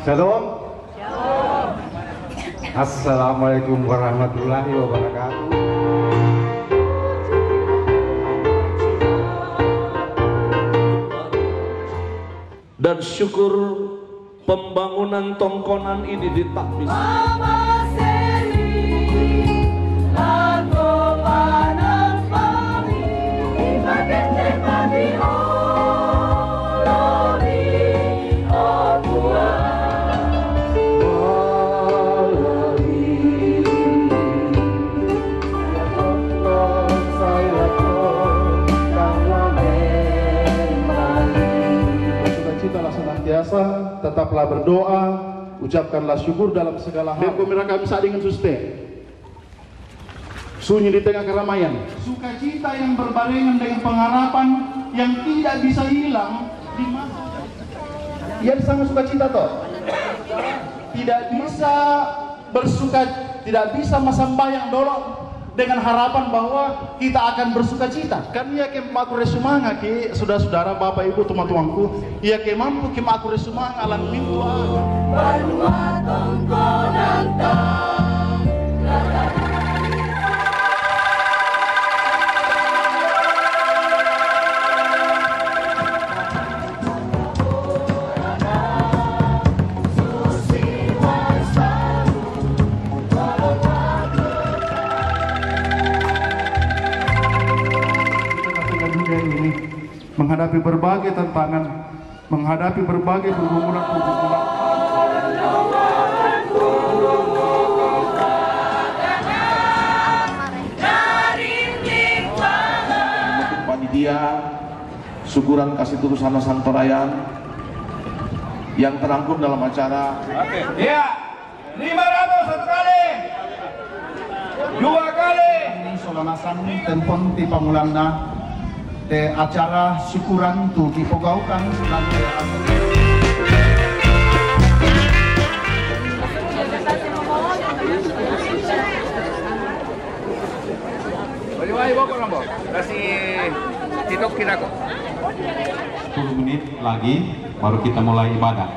Shalom. Assalamualaikum warahmatullahi wabarakatuh. Dan syukur pembangunan Tongkonan ini ditakbir. Tetaplah berdoa, ucapkanlah syukur dalam segala hal. Pemirsa kami saat dengan suste sunyi di tengah keramaian. Sukacita yang berbarengan dengan pengharapan yang tidak bisa hilang di masa. Ia sangat sukacita toh. Tidak bisa bersuka, tidak bisa masambayang dolok dengan harapan bahwa kita akan bersukacita. Kan ia ke maku resumanga ke saudara-saudara, bapak ibu, teman-temanku, ia ke mampu ke maku resumanga alam mintu Banua Tongkonan menghadapi berbagai tantangan, menghadapi berbagai pergumulan. Untuk panitia, syukuran kasih tulus sama Santorayan yang terangkum dalam acara. Iya, 500 satu kali, 2 kali. Solanasan telepon di Pamulanda. Acara syukuran tu dipogaukan sebagai kasih titokin aku 10 menit lagi baru kita mulai ibadah.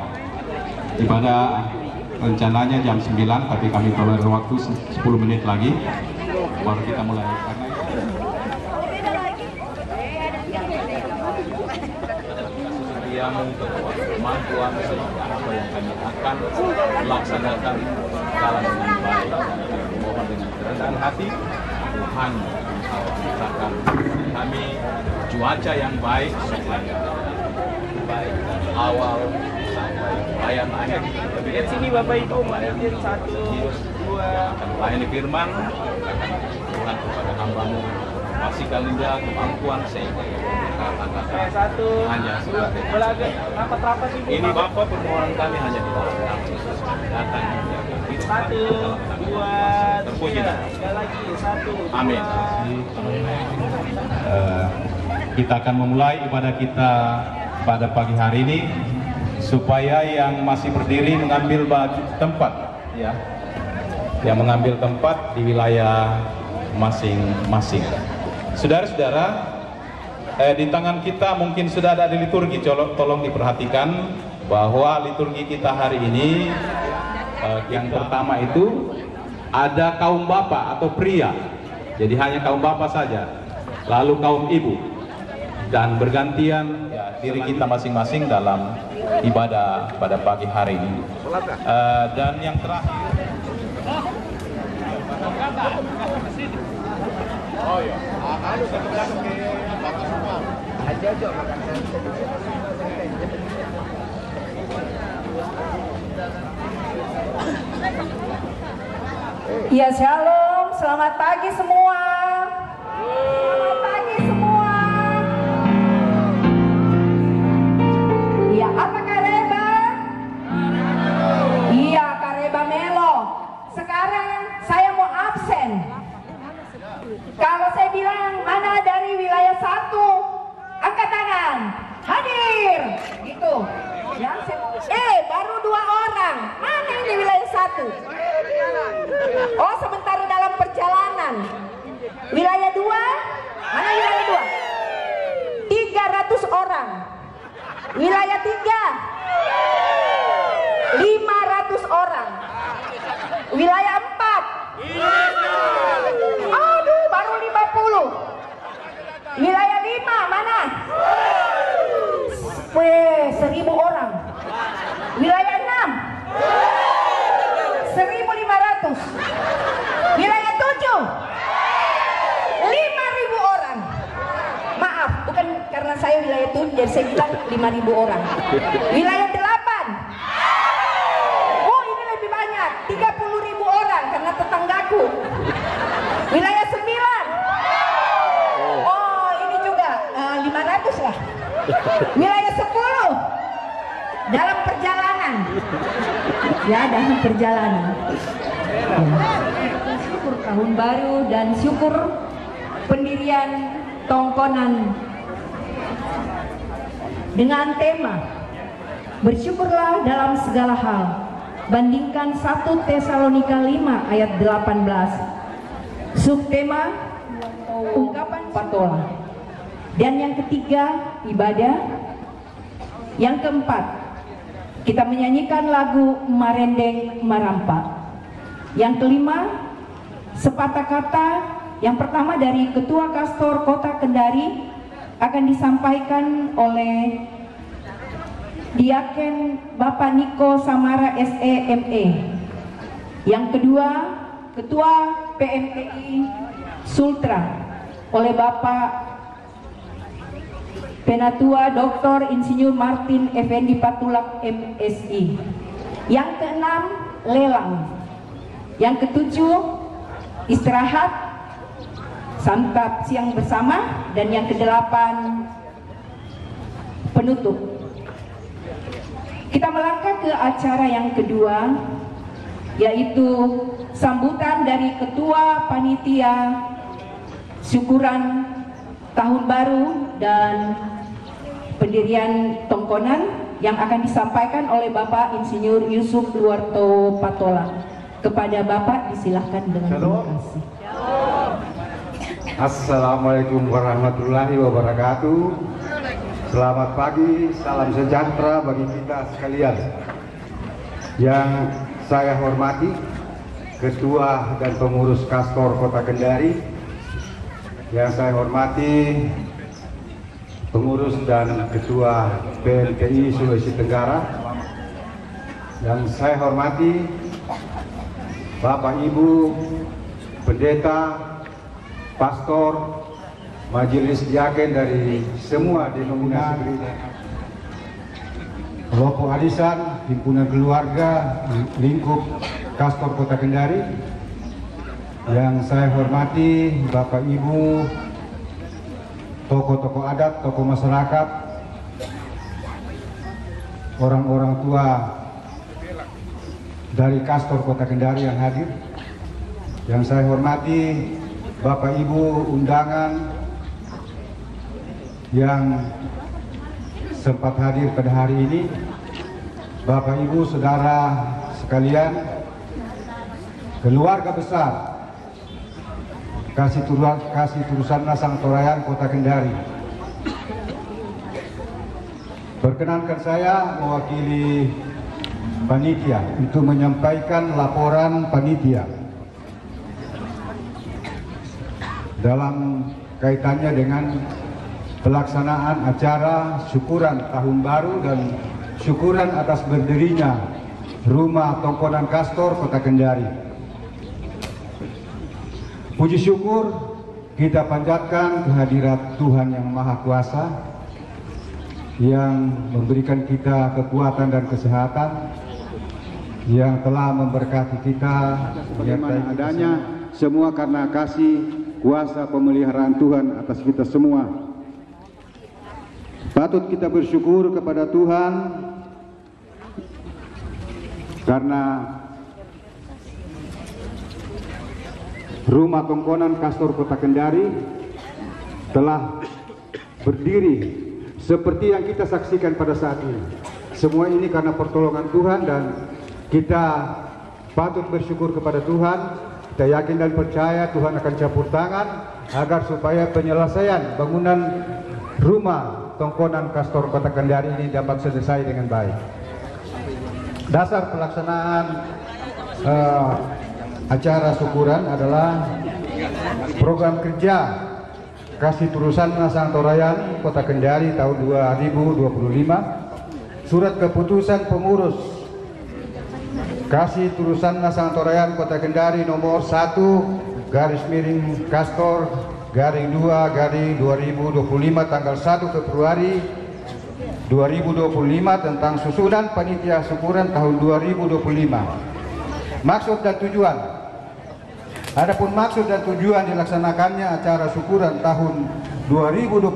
Ibadah rencananya jam 9, tapi kami tolerir waktu 10 menit lagi baru kita mulai. Yang kemampuan apa yang kami akan laksanakan dalam dengan baik, mohon dengan kerendahan hati Tuhan menciptakan kami cuaca yang baik supaya baik dari awal sampai bayan akhir. Lihat sini Bapak Ibu, mari 1, 2 akan melayani firman, akan Tuhan kepada hamba-Mu masih kalinda kemampuan sehingga kata-kata hanya sebagai rapat-rapat ini Bapak, permohonan kami hanya di dalam nama Yesus datang menjaga kita 1, 2, terpuji sekali lagi 1, amin. Kita akan memulai ibadah kita pada pagi hari ini, supaya yang masih berdiri mengambil tempat, ya, yang mengambil tempat di wilayah masing-masing. Saudara-saudara, di tangan kita mungkin sudah ada di liturgi, tolong diperhatikan bahwa liturgi kita hari ini yang pertama itu ada kaum bapak atau pria, jadi hanya kaum bapak saja, lalu kaum ibu, dan bergantian ya, diri kita masing-masing dalam ibadah pada pagi hari ini. Dan yang terakhir, oh ya, ya, shalom, selamat pagi semua. Selamat pagi semua. Ya, apa Kareba? Iya, Kareba Melo. Sekarang saya mau absen. Kalau saya bilang mana dari wilayah 1, angkat tangan, hadir, gitu. Ya, baru 2 orang. Mana yang di wilayah 1? Oh, sementara dalam perjalanan. Wilayah 2, mana wilayah 2? 300 orang. Wilayah 3, 500 orang. Wilayah 4. Aduh, baru 50. Wilayah 5 mana? 1000 orang. Wilayah 6 1500. Wilayah 7 5.000 orang. Maaf, bukan karena saya wilayah 7 jadi saya bilang 5.000 orang. Wilayah 8 oh ini lebih banyak, 30.000 orang karena tetanggaku. Wilayah 9 oh ini juga 500 lah. Wilayah 10 dalam perjalanan. Ya, dalam perjalanan. Syukur tahun baru dan syukur pendirian Tongkonan dengan tema bersyukurlah dalam segala hal. Bandingkan 1 Tesalonika 5 ayat 18. Subtema ungkapan patola. Dan yang ketiga ibadah. Yang keempat kita menyanyikan lagu Marendeng Marampa. Yang kelima sepatah kata. Yang pertama dari Ketua Kastor Kota Kendari akan disampaikan oleh Diaken Bapak Niko Samara SEME. Yang kedua Ketua PMTI Sultra oleh Bapak Penatua Dr. Insinyur Martin Effendi Patulak MSI. Yang keenam lelang. Yang ketujuh istirahat santap siang bersama, dan yang kedelapan penutup. Kita melangkah ke acara yang kedua, yaitu sambutan dari Ketua Panitia Syukuran Tahun Baru dan pendirian Tongkonan yang akan disampaikan oleh Bapak Insinyur Yusuf Luarto Patola. Kepada Bapak disilahkan dengan terima kasih. Assalamualaikum warahmatullahi wabarakatuh. Selamat pagi, salam sejahtera bagi kita sekalian. Yang saya hormati Ketua dan Pengurus Kastor Kota Kendari, yang saya hormati Pengurus dan Ketua PMTI Sulawesi Tenggara, yang saya hormati Bapak Ibu Pendeta, Pastor, Majelis Diaken dari semua denominasi kelompok arisan, himpunan keluarga, lingkup Kastor Kota Kendari. Yang saya hormati Bapak Ibu, tokoh-tokoh adat, tokoh masyarakat, orang-orang tua dari Kastor Kota Kendari yang hadir. Yang saya hormati Bapak Ibu undangan yang sempat hadir pada hari ini, Bapak Ibu saudara sekalian, keluarga besar Kasih Turusan Nasang Torayan Kota Kendari. Perkenankan saya mewakili panitia untuk menyampaikan laporan panitia dalam kaitannya dengan pelaksanaan acara syukuran tahun baru dan syukuran atas berdirinya Rumah Tongkonan Kastor Kota Kendari. Puji syukur kita panjatkan kehadirat Tuhan yang Maha Kuasa yang memberikan kita kekuatan dan kesehatan, yang telah memberkati kita sebagaimana adanya, semua karena kasih kuasa pemeliharaan Tuhan atas kita semua. Patut kita bersyukur kepada Tuhan karena Rumah Tongkonan Kastor Kota Kendari telah berdiri seperti yang kita saksikan pada saat ini. Semua ini karena pertolongan Tuhan, dan kita patut bersyukur kepada Tuhan. Kita yakin dan percaya Tuhan akan campur tangan agar supaya penyelesaian bangunan Rumah Tongkonan Kastor Kota Kendari ini dapat selesai dengan baik. Dasar pelaksanaan acara syukuran adalah program kerja Kasih Turusana Sangtorayan Kota Kendari tahun 2025, surat keputusan pengurus Kasih Turusana Sangtorayan Kota Kendari nomor 1/Kastor-2/2025 tanggal 1 Februari 2025 tentang susunan panitia syukuran tahun 2025. Maksud dan tujuan. Adapun maksud dan tujuan dilaksanakannya acara syukuran tahun 2025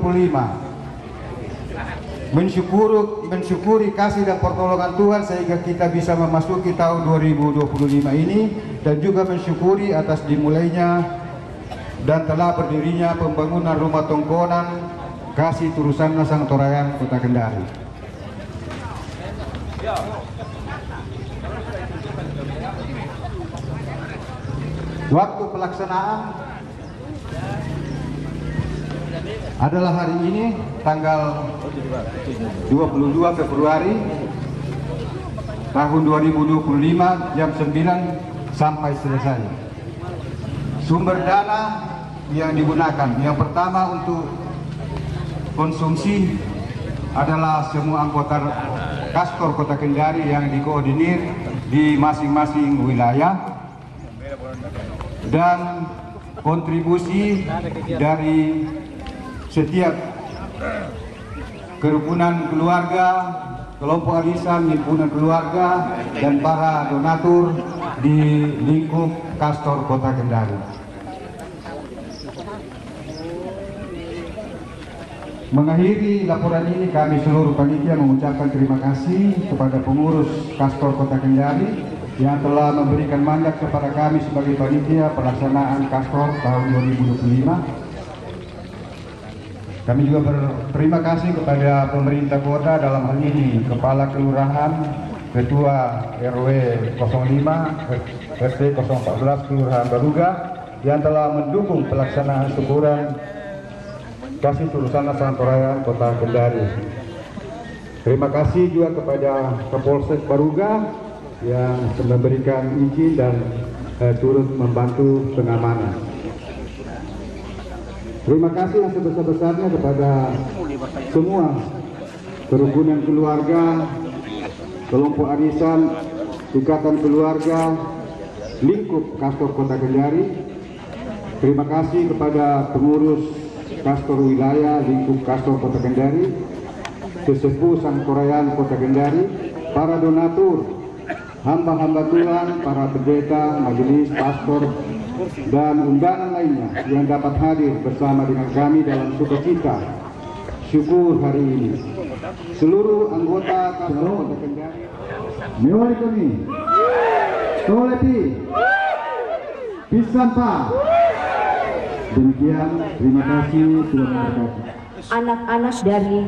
mensyukuri kasih dan pertolongan Tuhan sehingga kita bisa memasuki tahun 2025 ini, dan juga mensyukuri atas dimulainya dan telah berdirinya pembangunan rumah tongkonan Kasih Turusana Sangtorayan Kota Kendari. Waktu pelaksanaan adalah hari ini tanggal 22 Februari tahun 2025 jam 9 sampai selesai. Sumber dana yang digunakan, yang pertama untuk konsumsi adalah semua anggota Kastor Kota Kendari yang dikoordinir di masing-masing wilayah, dan kontribusi dari setiap kerukunan keluarga, kelompok arisan, himpunan keluarga, dan para donatur di lingkup Kastor Kota Kendari. Mengakhiri laporan ini, kami seluruh panitia mengucapkan terima kasih kepada pengurus Kastor Kota Kendari yang telah memberikan mandat kepada kami sebagai panitia pelaksanaan Kastor tahun 2025. Kami juga berterima kasih kepada pemerintah kota, dalam hal ini Kepala Kelurahan, Ketua RW 05, RT 014 Kelurahan Baruga, yang telah mendukung pelaksanaan syukuran Kasih Turusana Sangtorayan Kota Kendari. Terima kasih juga kepada Kapolsek Baruga yang memberikan izin dan turut membantu pengamanan. Terima kasih yang sebesar-besarnya kepada semua kerukunan keluarga, kelompok arisan, ikatan keluarga, lingkup Kastor Kota Kendari. Terima kasih kepada pengurus Kastor Wilayah lingkup Kastor Kota Kendari, sesepuh Sangtorayan Kota Kendari, para donatur, hamba-hamba Tuhan, para pendeta, majelis, pastor, dan undangan lainnya yang dapat hadir bersama dengan kami dalam sukacita syukur hari ini. Seluruh anggota Kastor Kota Kendari, mewali kami, Tolepi, Pisampa. Demikian, terima kasih, Tuhan memberkati. Anak-anak dari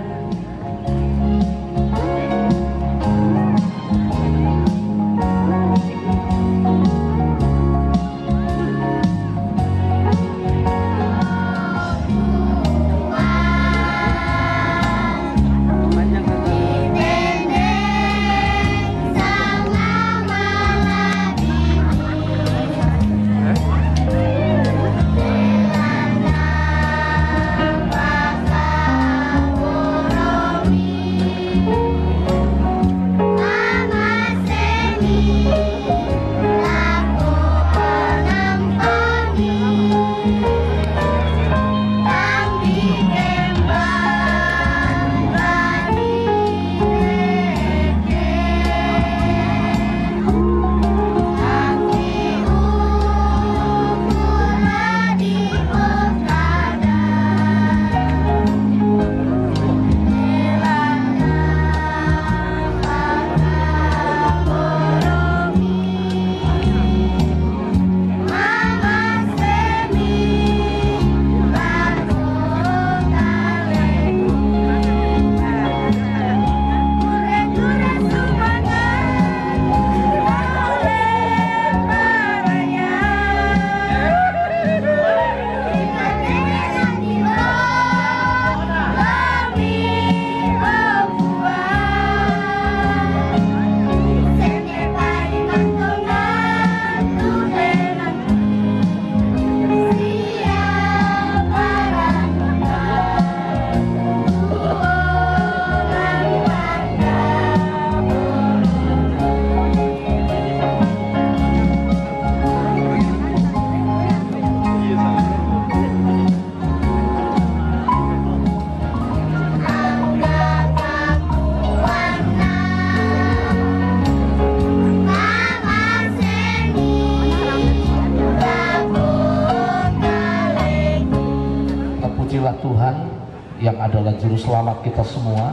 adalah Juru Selamat kita semua.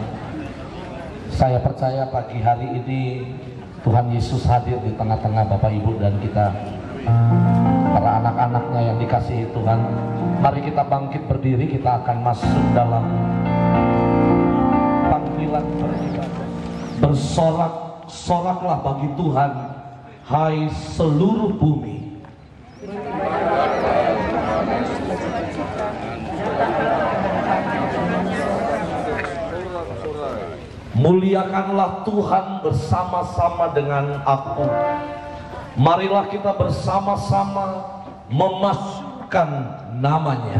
Saya percaya pagi hari ini Tuhan Yesus hadir di tengah-tengah Bapak Ibu dan kita, para anak-anaknya yang dikasihi Tuhan. Mari kita bangkit berdiri, kita akan masuk dalam panggilan beribadah. Bersorak-soraklah bagi Tuhan, hai seluruh bumi. Muliakanlah Tuhan bersama-sama dengan aku. Marilah kita bersama-sama memasukkan namanya.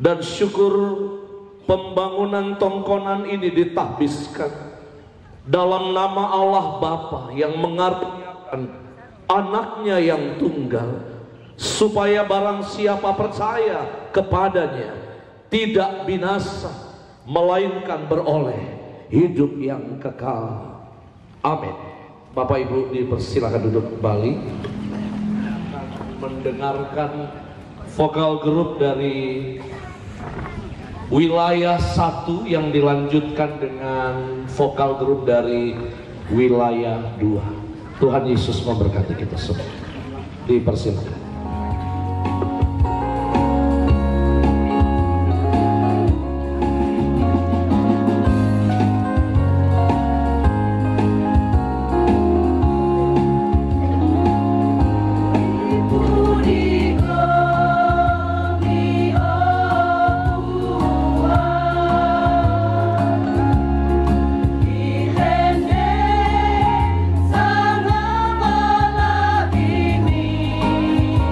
Dan syukur pembangunan tongkonan ini ditahbiskan dalam nama Allah Bapa yang mengaruniakan anaknya yang tunggal, supaya barang siapa percaya kepadanya tidak binasa, melainkan beroleh hidup yang kekal. Amin. Bapak Ibu dipersilakan duduk kembali. Mendengarkan vokal grup dari wilayah 1 yang dilanjutkan dengan vokal grup dari wilayah 2. Tuhan Yesus memberkati kita semua. Dipersilakan. Sang Maha Bini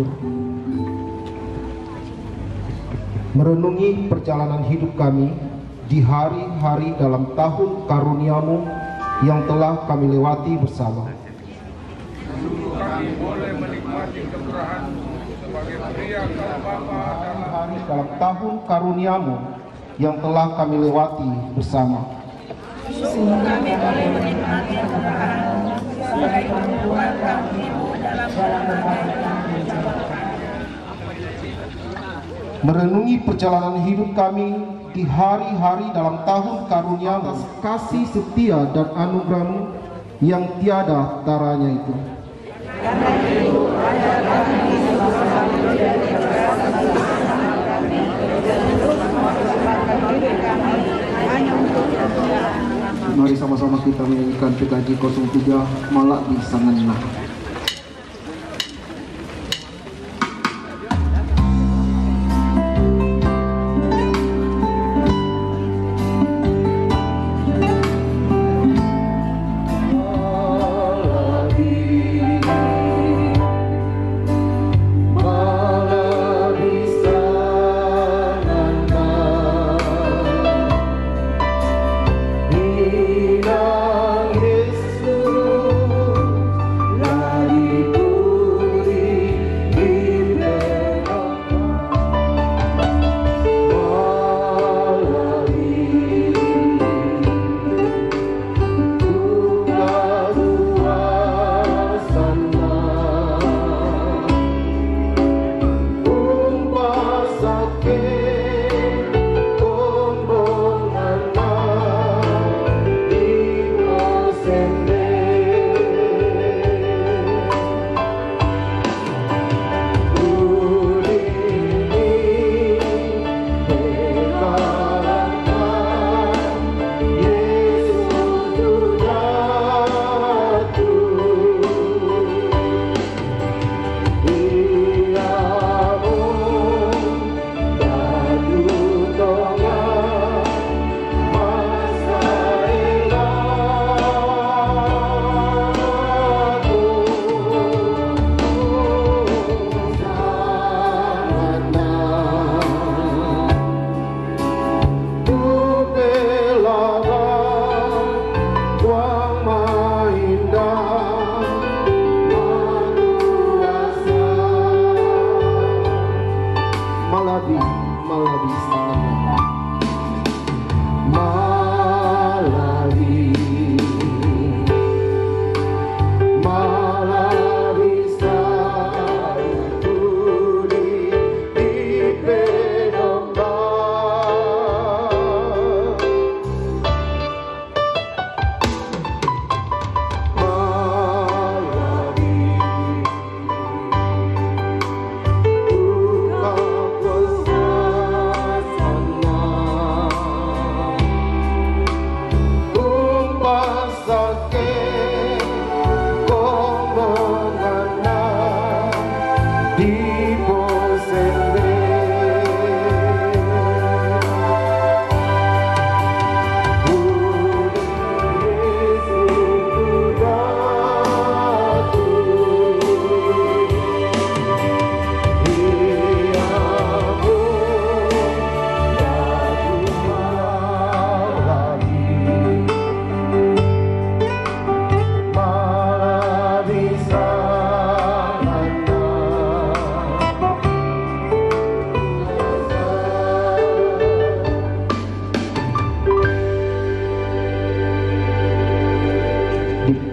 bersyukur. Merenungi perjalanan hidup kami di hari-hari dalam tahun karunia-Mu yang telah kami lewati bersama. Kami boleh menikmati kemurahan-Mu sebagai pria kalau Bapa dan Hari dalam tahun karunia-Mu yang telah kami lewati bersama. Kami boleh menikmati kemurahan-Mu sebagai perempuan kami-Mu dalam Merenungi perjalanan hidup kami di hari-hari dalam tahun karunia-Mu, kasih setia dan anugerah-Mu yang tiada taranya itu. Mari sama-sama kita menyanyikan PKJ 03 Malak di Sanganlah.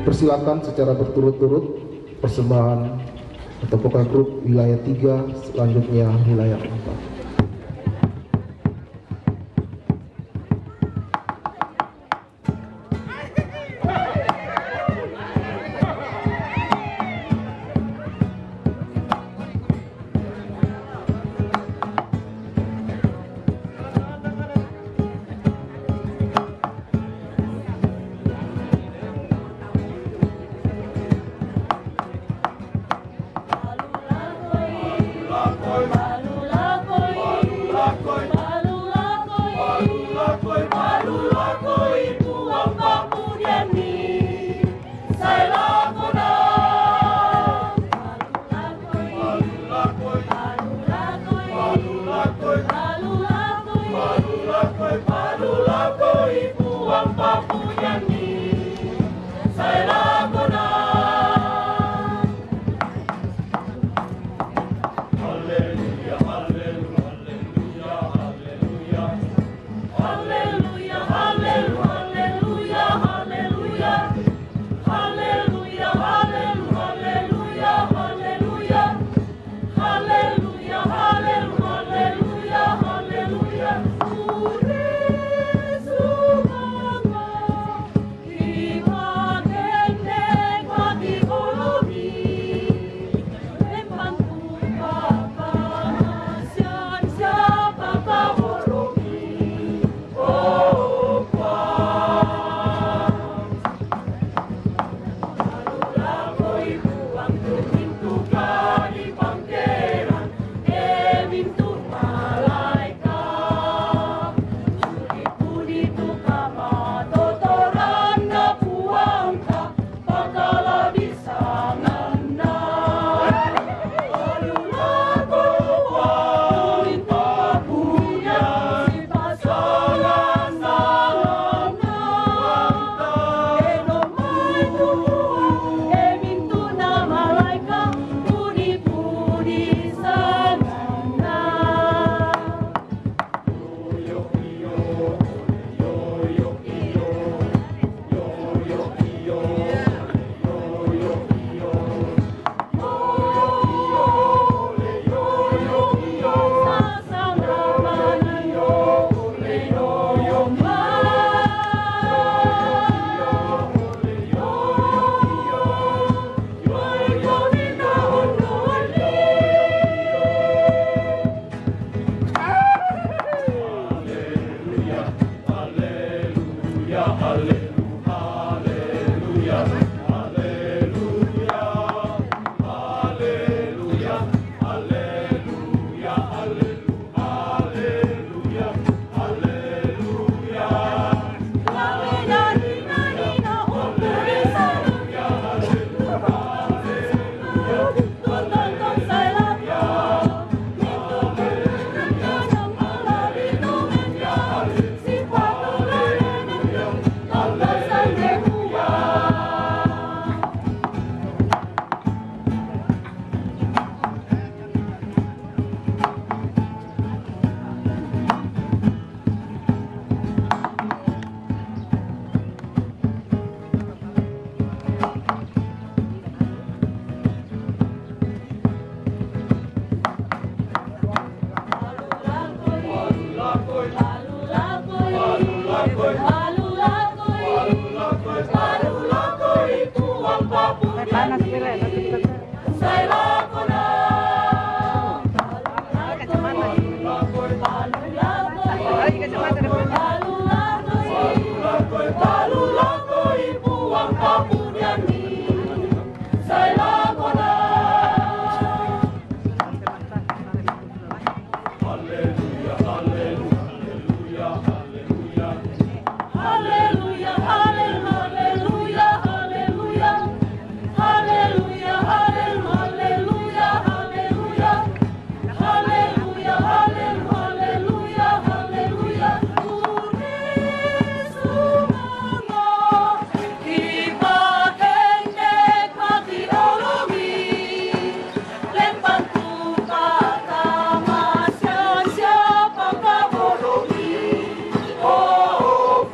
Persilakan secara berturut-turut persembahan atau vokal grup wilayah 3, selanjutnya wilayah 4. Siapa kau bodohi? Oh,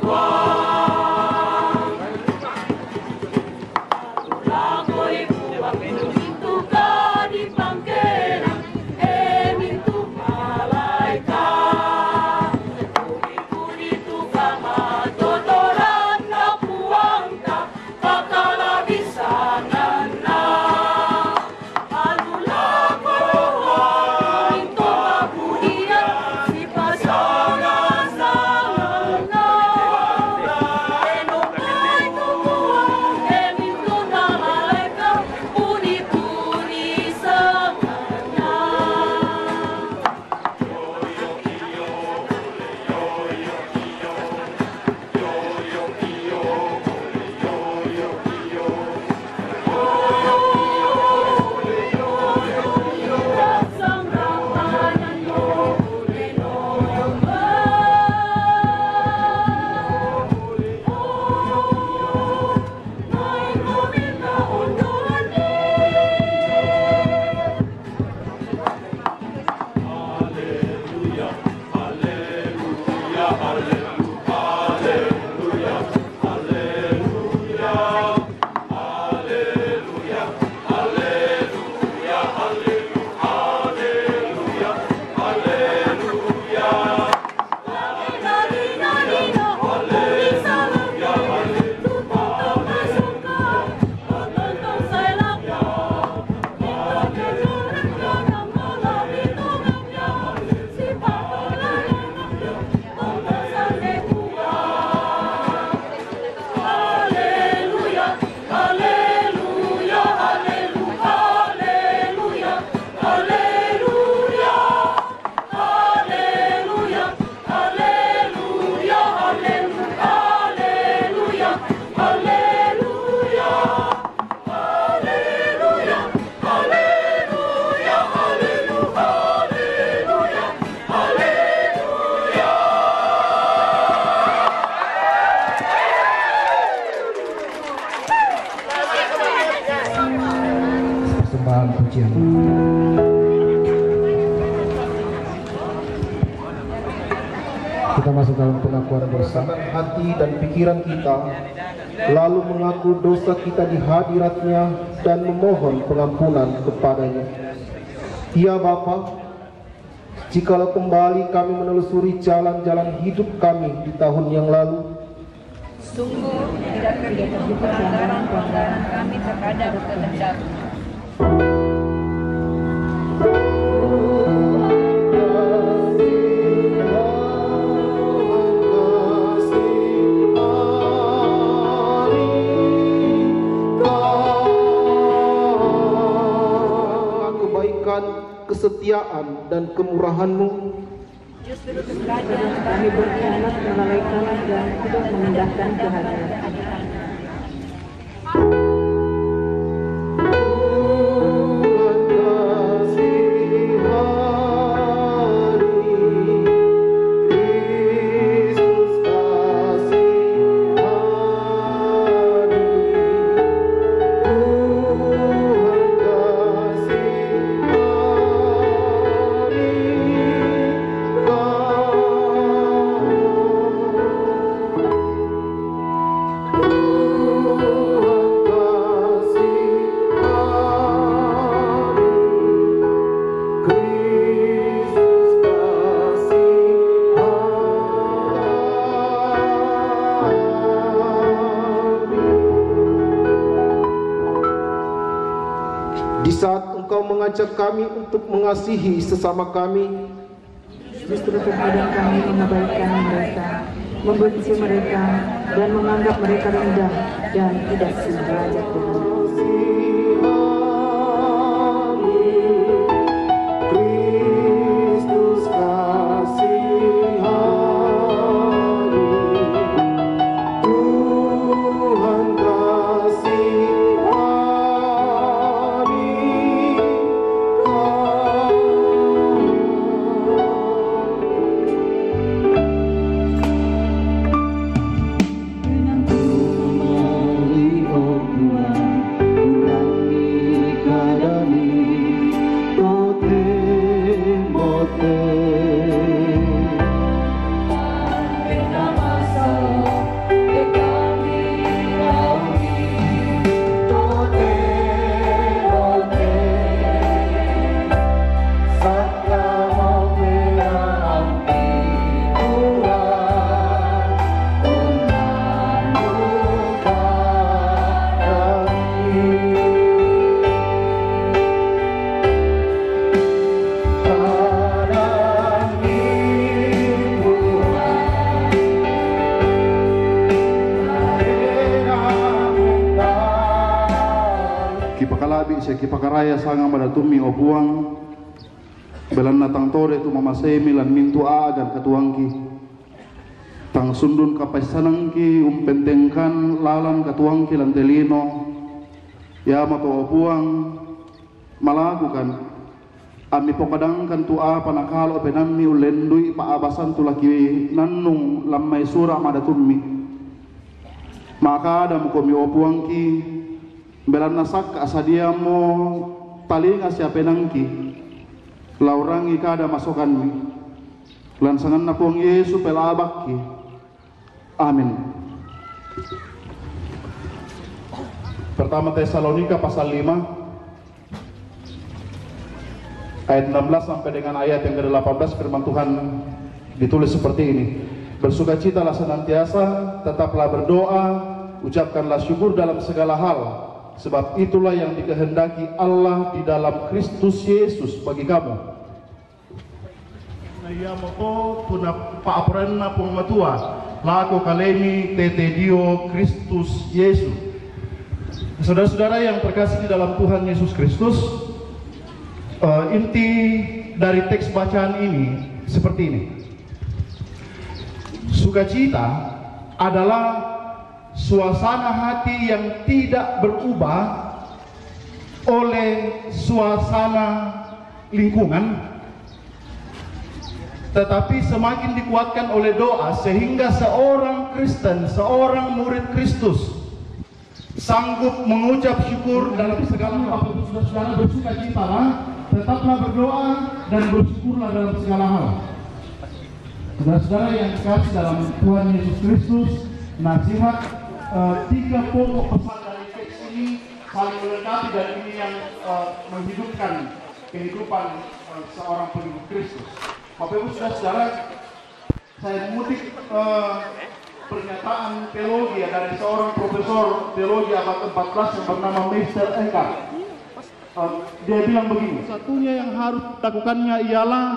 pujian. Kita masuk dalam pengakuan dosa. Hati dan pikiran kita, lalu mengaku dosa kita di hadirat-Nya dan memohon pengampunan kepada-Nya. Ya Bapa, jikalau kembali kami menelusuri jalan-jalan hidup kami di tahun yang lalu, sungguh tidak terhitung pelanggaran-pelanggaran kami terhadap kehendak-Mu. kebaikan, kesetiaan dan kemurahan-Mu. Justru terkadang kami berkhianat melalaikan dan tidak mengindahkan kehadiran. Di saat Engkau mengajak kami untuk mengasihi sesama kami, justru terkadang kami mengabaikan mereka, membenci mereka, dan menganggap mereka rendah dan tidak sederajat dengan Kristus kasihani, Tuhan kipakaraya sangang badatumi opuang belan natang tore tu mamasemi lan mintu agan katuangki tang sundun kapai sanangki umpentengkan lalan katuangki lan telino ya mato opuang malakukan ami pokadangkan tu apa nakalo penami ulendui paabasan tu laki nannung lammai sura madatumi maka ada mukomi opuangki belan nasak asadiamo paling asya penangki laurangi kada masokanmi Lansangan na pong Yesu pelabaki. Amin. Pertama Tesalonika pasal 5 ayat 16 sampai dengan ayat yang ke-18, firman Tuhan ditulis seperti ini. Bersukacitalah senantiasa, tetaplah berdoa, ucapkanlah syukur dalam segala hal, sebab itulah yang dikehendaki Allah di dalam Kristus Yesus bagi kamu. Iya moto tuna paaprena pung matua, lako kalemi tete dio Kristus Yesus. Saudara-saudara yang terkasih di dalam Tuhan Yesus Kristus, inti dari teks bacaan ini seperti ini. Sukacita adalah suasana hati yang tidak berubah oleh suasana lingkungan, tetapi semakin dikuatkan oleh doa, sehingga seorang Kristen, seorang murid Kristus sanggup mengucap syukur dalam segala hal. Saudara bersukacitalah, tetaplah berdoa dan bersyukurlah dalam segala hal. Saudara-saudara yang dikasih dalam Tuhan Yesus Kristus, nasihat 3 pokok pesan dari teks ini saling melengkapi, dan ini yang menghidupkan kehidupan seorang pengikut Kristus. Bapak Ibu saudara-saudara, saya mengutip pernyataan teologi dari seorang profesor teologi abad 14 yang bernama Meister Eckhart. Dia bilang begini, satunya yang harus dilakukannya ialah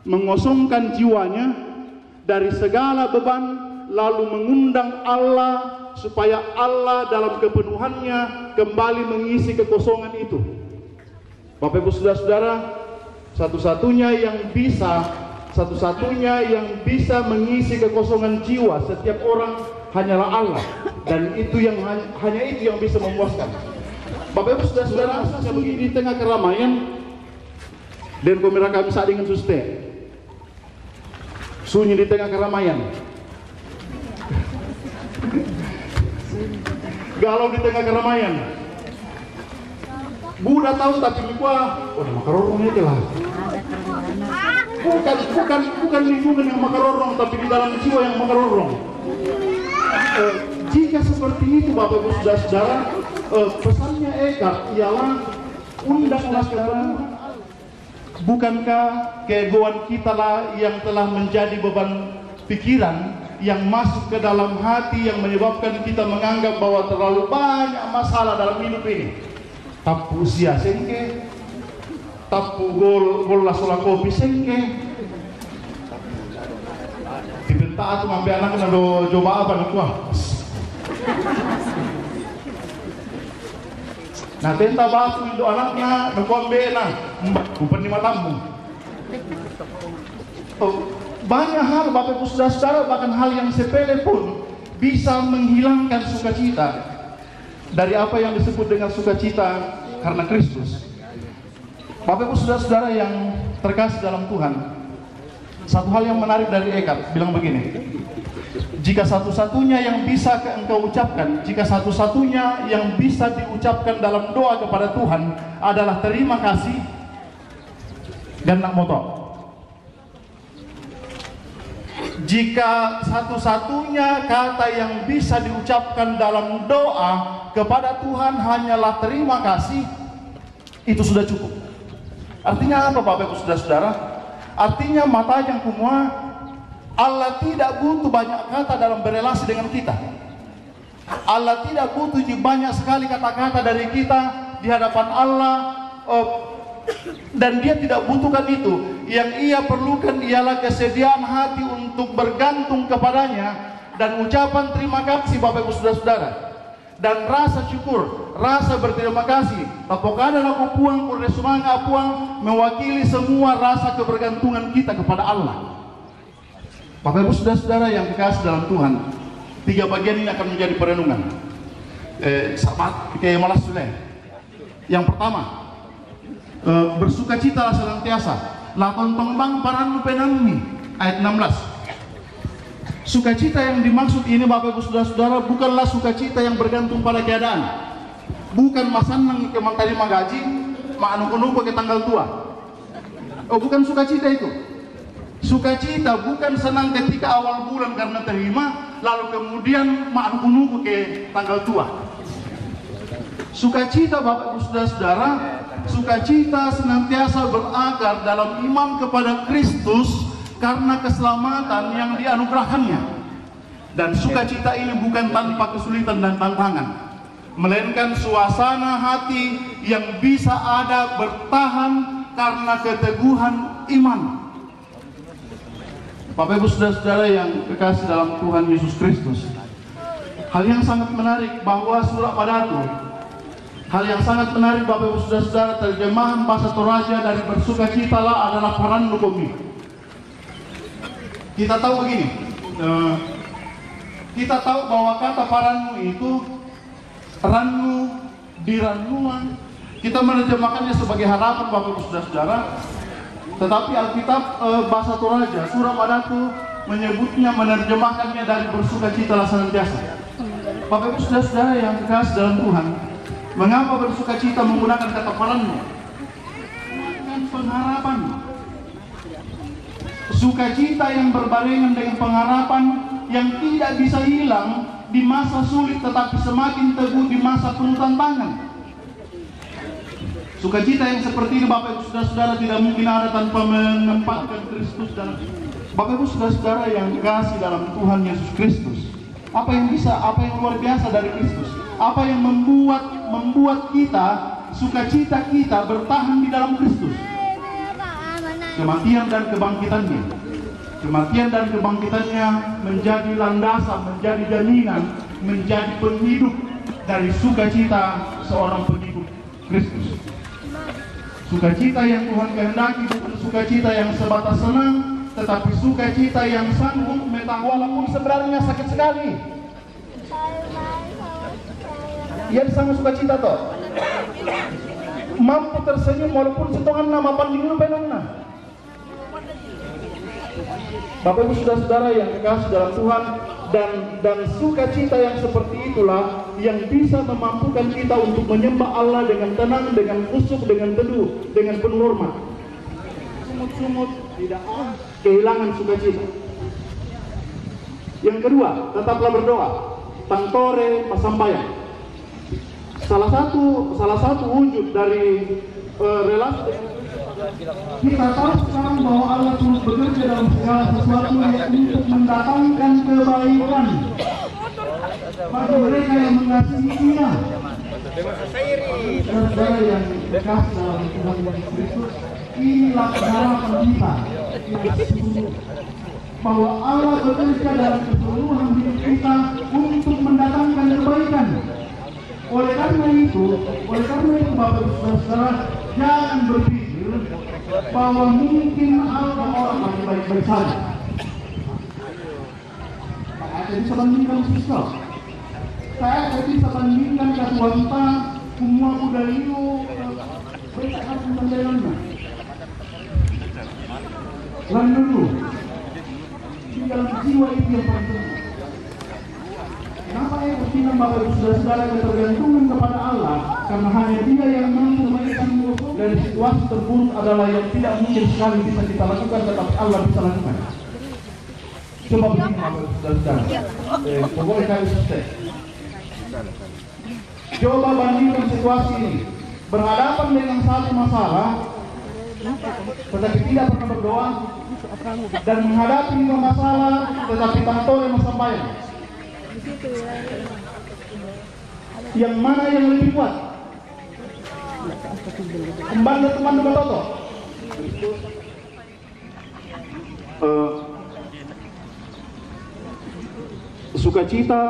mengosongkan jiwanya dari segala beban, lalu mengundang Allah supaya Allah dalam kepenuhannya kembali mengisi kekosongan itu. Bapak Ibu saudara-saudara, satu-satunya yang bisa mengisi kekosongan jiwa setiap orang hanyalah Allah, dan itu yang hanya itu yang bisa memuaskan. Bapak Ibu saudara-saudara, saya begini di tengah keramaian dan pemirsa kami saat dengan suste sunyi di tengah keramaian, galau di tengah keramaian. Buddha tahu tapi mikwa, oh makarorong itu lah. Bukan lingkungan yang makarorong, tapi di dalam jiwa yang makarorong. Jika seperti itu Bapak Ibu saudara-saudara, pesannya Eckhart ialah undanglah kepenuhan. Bukankah keegoan kita lah yang telah menjadi beban pikiran yang masuk ke dalam hati, yang menyebabkan kita menganggap bahwa terlalu banyak masalah dalam hidup ini. Tapu usia sengke, tapu gol lah sola kopi sengke, dibentak tuh ngambil anak do coba apa nih kuah. Nah tenta batu itu anaknya nukombe nah bukan di matamu. Banyak hal Bapak Ibu saudara, bahkan hal yang sepele pun bisa menghilangkan sukacita dari apa yang disebut dengan sukacita karena Kristus. Bapak Ibu saudara-saudara yang terkasih dalam Tuhan, satu hal yang menarik dari Eckhart bilang begini, jika satu-satunya yang bisa engkau ucapkan, jika satu-satunya yang bisa diucapkan dalam doa kepada Tuhan adalah terima kasih dan nak moto. Jika satu-satunya kata yang bisa diucapkan dalam doa kepada Tuhan hanyalah terima kasih, itu sudah cukup. Artinya apa Bapak Ibu saudara-saudara? Artinya mata yang kumua, Allah tidak butuh banyak kata dalam berelasi dengan kita. Allah tidak butuh banyak sekali kata-kata dari kita di hadapan Allah, dan dia tidak butuhkan itu. Yang ia perlukan ialah kesediaan hati untuk bergantung kepadanya dan ucapan terima kasih Bapak Ibu saudara-saudara, dan rasa syukur, rasa berterima kasih. Tapokada laku puang kuresumanga puang mewakili semua rasa kebergantungan kita kepada Allah. Bapak Ibu saudara-saudara yang dikasih dalam Tuhan, 3 bagian ini akan menjadi perenungan. Sahabat kayak malas sudah. Yang pertama, bersukacitalah senantiasa. Lakon tombang paran penanmi ayat 16. Sukacita yang dimaksud ini Bapak Ibu saudara-saudara bukanlah sukacita yang bergantung pada keadaan. Bukan masanang ke terima gaji, mak anu ke tanggal tua. Oh, bukan sukacita itu. Sukacita bukan senang ketika awal bulan karena terima, lalu kemudian menunggu ke tanggal tua. Sukacita Bapak Ibu Saudara-saudara, sukacita senantiasa berakar dalam iman kepada Kristus karena keselamatan yang dianugerahkannya. Dan sukacita ini bukan tanpa kesulitan dan tantangan, melainkan suasana hati yang bisa ada bertahan karena keteguhan iman. Bapak Ibu Saudara-saudara yang kekasih dalam Tuhan Yesus Kristus, hal yang sangat menarik bahwa surah Padatu, hal yang sangat menarik Bapak Ibu Saudara-saudara, terjemahan bahasa Toraja dari bersukacitalah adalah parannu komi. Kita tahu begini, kita tahu bahwa kata parannu itu rannu, dirannuan, kita menerjemahkannya sebagai harapan Bapak Ibu Saudara-saudara. Tetapi Alkitab bahasa Toraja surah Padatu menyebutnya, menerjemahkannya dari bersukacitalah senantiasa. Bapak Ibu Saudara-saudara yang kekasih dalam Tuhan, mengapa bersukacita menggunakan kata parannu? Dengan pengharapan. Sukacita yang berbarengan dengan pengharapan yang tidak bisa hilang di masa sulit tetapi semakin teguh di masa penuh tantangan. Sukacita yang seperti ini Bapak Ibu Saudara-saudara tidak mungkin ada tanpa menempatkan Kristus dalam. Bapak Ibu Saudara-saudara yang dikasih dalam Tuhan Yesus Kristus, apa yang luar biasa dari Kristus? Apa yang membuat kita, sukacita kita bertahan di dalam Kristus? Kematian dan kebangkitannya. Kematian dan kebangkitannya menjadi landasan, menjadi jaminan, menjadi penghidup dari sukacita seorang pengikut Kristus. Sukacita yang Tuhan kehendaki bukan sukacita yang sebatas senang, tetapi sukacita yang sanggup walaupun sebenarnya sakit sekali. Ia sangat sukacita toh. Mampu tersenyum walaupun setongan nama pandingin penangna. Bapak Ibu Saudara-saudara yang kekasih dalam Tuhan, dan sukacita yang seperti itulah yang bisa memampukan kita untuk menyembah Allah dengan tenang, dengan khusyuk, dengan teduh, dengan penuh hormat. Sumut-sumut tidak kehilangan sukacita. Yang kedua, tetaplah berdoa. Tangtore pasambayan. Salah satu wujud dari relasi kita tahu sekarang bahwa Allah terus bekerja dalam segala sesuatu yang untuk mendatangkan kebaikan bagi mereka yang mengasihi Dia. Saudara yang dikasih dalam Tuhan Yesus Kristus, inilah harapan kita bahwa Allah bekerja dalam keseluruhan hidup kita untuk mendatangkan kebaikan. Oleh karena itu Bapak Ibu Saudara, jangan berpikir bahwa mungkin orang lagi baik-baik saja. Saya bisa bandingkan sosial. Saya bisa bandingkan katuanta, semua budaya, mereka harus menjalannya. Lalu dulu, di dalam jiwa itu yang paling penting. Kenapa ya bertindak Bapak Ibu Saudara ketergantungan kepada Allah? Karena hanya Dia yang mampu memberikanmu dari situasi terburuk adalah yang tidak mungkin sekali bisa kita lakukan, tetapi Allah bisa lakukan. Coba begini Bapak Ibu Saudara, pokoknya kali selesai. Coba bandingkan situasi ini, berhadapan dengan satu masalah, tetapi tidak pernah berdoa, dan menghadapi masalah, tetapi tanpa yang sampai. Yang mana yang lebih kuat? Kembali ke teman-teman Toto. Sukacita,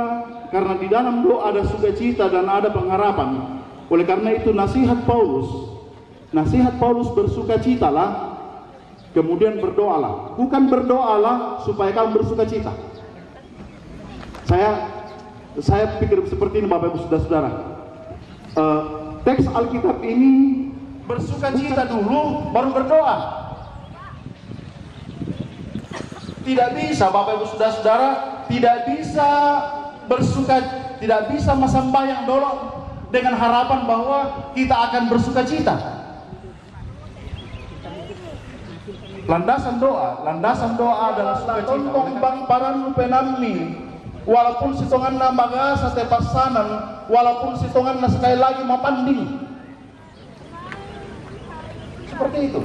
karena di dalam doa ada sukacita dan ada pengharapan. Oleh karena itu nasihat Paulus bersukacitalah, kemudian berdoalah. Bukan berdoalah supaya kamu bersukacita. Saya pikir seperti ini Bapak Ibu Saudara. Teks Alkitab ini bersukacita dulu baru berdoa. Tidak bisa Bapak Ibu Saudara, tidak bisa sembahyang dulu dengan harapan bahwa kita akan bersukacita. Landasan doa adalah sukacita. Tontong bang paran penami, walaupun sitonganna magasa te pasanan, walaupun sitonganna sekali lagi mapanding. Seperti itu.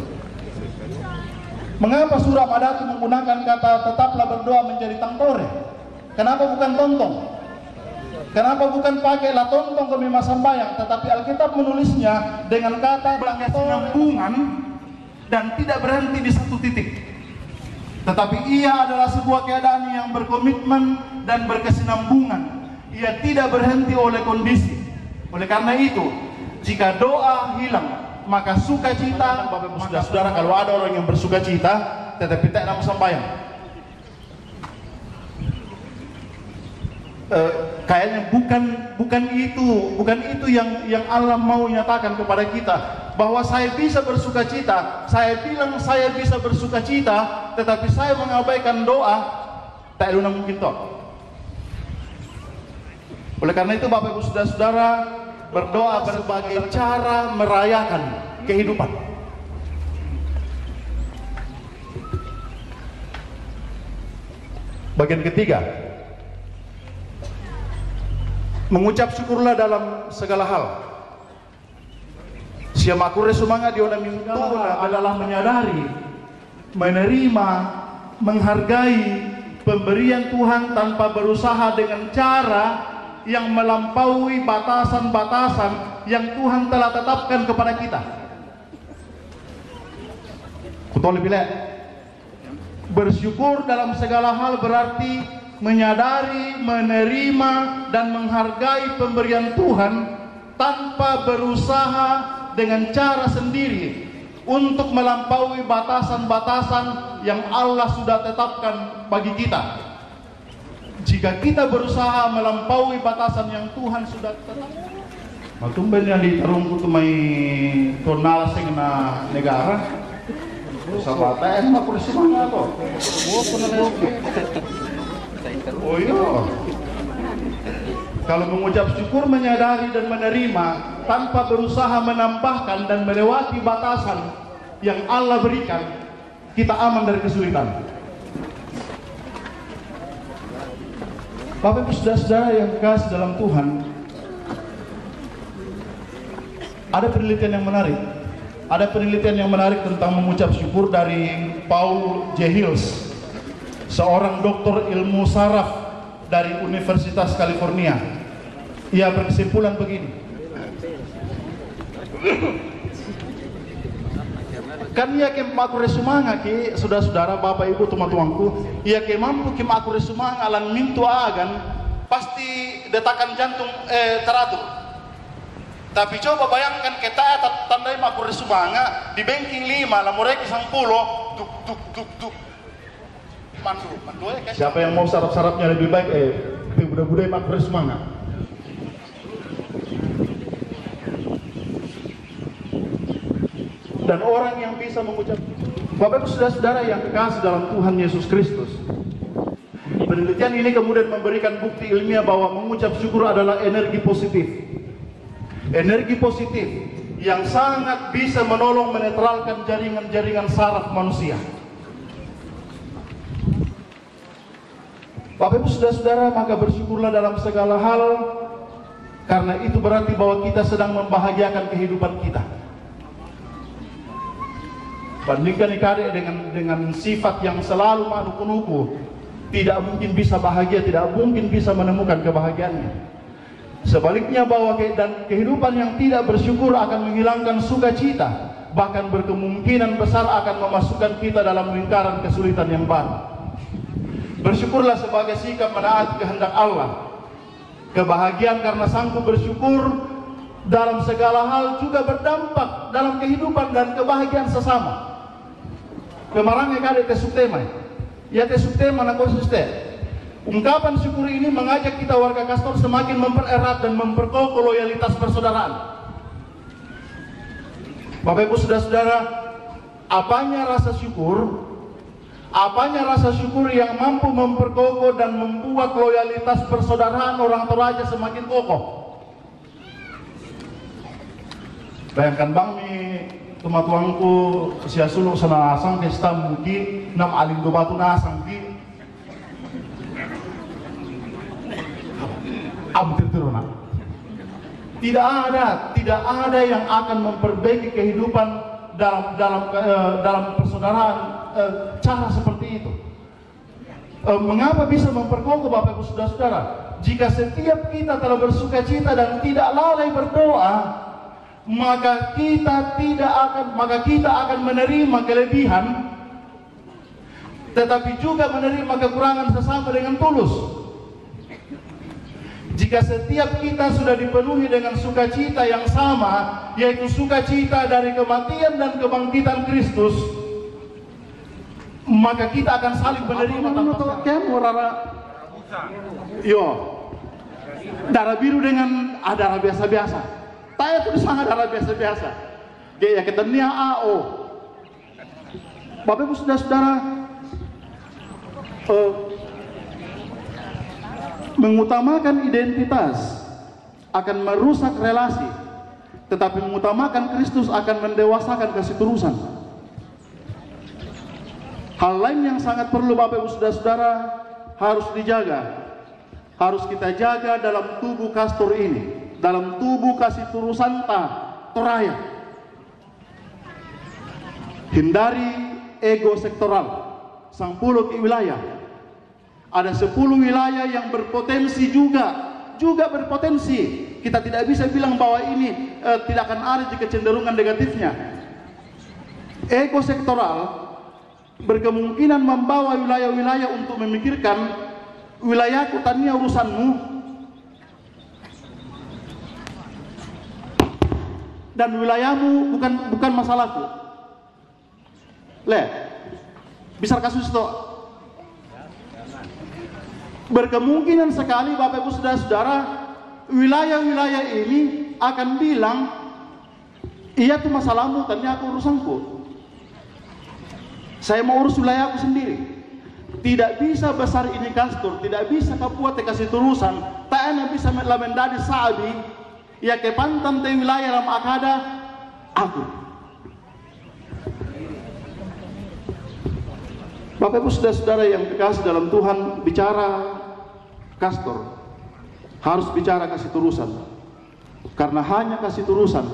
Mengapa surah Madatu menggunakan kata tetaplah berdoa menjadi tangtore? Kenapa bukan tontong? Kenapa bukan pakailah tontong ke mima sambayang? Tetapi Alkitab menulisnya dengan kata berkesinambungan dan tidak berhenti di satu titik. Tetapi ia adalah sebuah keadaan yang berkomitmen dan berkesinambungan. Ia tidak berhenti oleh kondisi. Oleh karena itu, jika doa hilang, maka sukacita, saudara, kalau ada orang yang bersukacita tetapi tak dalam sembahyang, kayaknya bukan itu yang Allah mau nyatakan kepada kita, bahwa saya bisa bersukacita. Saya bilang saya bisa bersukacita, tetapi saya mengabaikan doa, tak ada mungkin toh. Oleh karena itu Bapak Ibu Saudara, berdoa sebagai cara merayakan kehidupan. Bagian ketiga, mengucap syukurlah dalam segala hal. Siamakure sumanga diona mintuna adalah menyadari, menerima, menghargai pemberian Tuhan tanpa berusaha dengan cara yang melampaui batasan-batasan yang Tuhan telah tetapkan kepada kita. Kutoleh bila bersyukur dalam segala hal berarti menyadari, menerima, dan menghargai pemberian Tuhan tanpa berusaha dengan cara sendiri untuk melampaui batasan-batasan yang Allah sudah tetapkan bagi kita. Jika kita berusaha melampaui batasan yang Tuhan sudah tetapkan, matumben yang ditarungku tumai tonal sing na negara sabata mah kursuman apa? Oh iya. Kalau mengucap syukur, menyadari dan menerima tanpa berusaha menambahkan dan melewati batasan yang Allah berikan, kita aman dari kesulitan. Bapak Ibu Saudara yang kekasih dalam Tuhan, ada penelitian yang menarik. Ada penelitian yang menarik tentang mengucap syukur dari Paul J. Hills, seorang doktor ilmu saraf dari Universitas California. Ia berkesimpulan begini. Kan ia ke makure sumanga ki saudara-saudara, Bapak Ibu, teman-temanku, ia ke mampu ke makure sumanga lan mintu agan pasti detakan jantung teratur. Tapi coba bayangkan kita tandai makure sumanga di banking 5 lah mereka 10 duk mandu ya. Siapa yang mau saraf-sarafnya lebih baik budak-budak makure sumanga. Dan orang yang bisa mengucap, Bapak Ibu Saudara yang kekasih dalam Tuhan Yesus Kristus, penelitian ini kemudian memberikan bukti ilmiah bahwa mengucap syukur adalah energi positif. Energi positif yang sangat bisa menolong menetralkan jaringan-jaringan saraf manusia. Bapak Ibu Saudara, maka bersyukurlah dalam segala hal, karena itu berarti bahwa kita sedang membahagiakan kehidupan kita. Bandingkan ikan dengan sifat yang selalu manuku-nuku, tidak mungkin bisa bahagia, tidak mungkin bisa menemukan kebahagiaannya. Sebaliknya bahwa kehidupan yang tidak bersyukur akan menghilangkan sukacita, bahkan berkemungkinan besar akan memasukkan kita dalam lingkaran kesulitan yang baru. Bersyukurlah sebagai sikap menaati kehendak Allah. Kebahagiaan karena sanggup bersyukur dalam segala hal juga berdampak dalam kehidupan dan kebahagiaan sesama. Kemarangnya kade te subtema, ya te subtema na konsisten. Ungkapan syukur ini mengajak kita warga Kastor semakin mempererat dan memperkokoh loyalitas persaudaraan. Bapak Ibu Saudara, apanya rasa syukur? Apanya rasa syukur yang mampu memperkokoh dan membuat loyalitas persaudaraan orang Toraja semakin kokoh? Bayangkan Bang, tuangku sia suluk sana asang ke stam muki nam alim do batu nasang ki abdiruna. Tidak ada yang akan memperbaiki kehidupan dalam persaudaraan cara seperti itu. Mengapa bisa memperkokoh Bapak Ibu Saudara-saudara? Jika setiap kita telah bersukacita dan tidak lalai berdoa, maka kita akan menerima kelebihan, tetapi juga menerima kekurangan sesama dengan tulus. Jika setiap kita sudah dipenuhi dengan sukacita yang sama, yaitu sukacita dari kematian dan kebangkitan Kristus, maka kita akan saling menerima tanpa darah biru dengan darah biasa-biasa. Tanya itu sangat darah biasa-biasa. Gaya ketenia AO. Bapak Ibu Saudara-saudara, mengutamakan identitas akan merusak relasi, tetapi mengutamakan Kristus akan mendewasakan kasih terusan. Hal lain yang sangat perlu Bapak Ibu Saudara-saudara harus dijaga, harus kita jaga dalam tubuh Kastor ini, dalam tubuh kasih terusan Toraya. Hindari ego sektoral, 10 wilayah. Ada 10 wilayah yang berpotensi juga berpotensi. Kita tidak bisa bilang bahwa ini tidak akan ada kecenderungan negatifnya. Ego sektoral berkemungkinan membawa wilayah-wilayah untuk memikirkan wilayahku tania urusanmu, dan wilayahmu bukan masalahku. Bisa kasus itu. Berkemungkinan sekali Bapak Ibu Saudara-saudara, wilayah-wilayah ini akan bilang, iya itu masalahmu, tanya aku urusanku. Saya mau urus wilayahku sendiri. Tidak bisa besar ini Kastor, tidak bisa kapuat kasih terusan, tak bisa lamendadi sabi, ya ke pantan te wilayah dalam akada aku. Bapak Ibu Saudara-saudara yang kekasih dalam Tuhan, bicara Kastor harus bicara kasih terusan, karena hanya kasih terusan,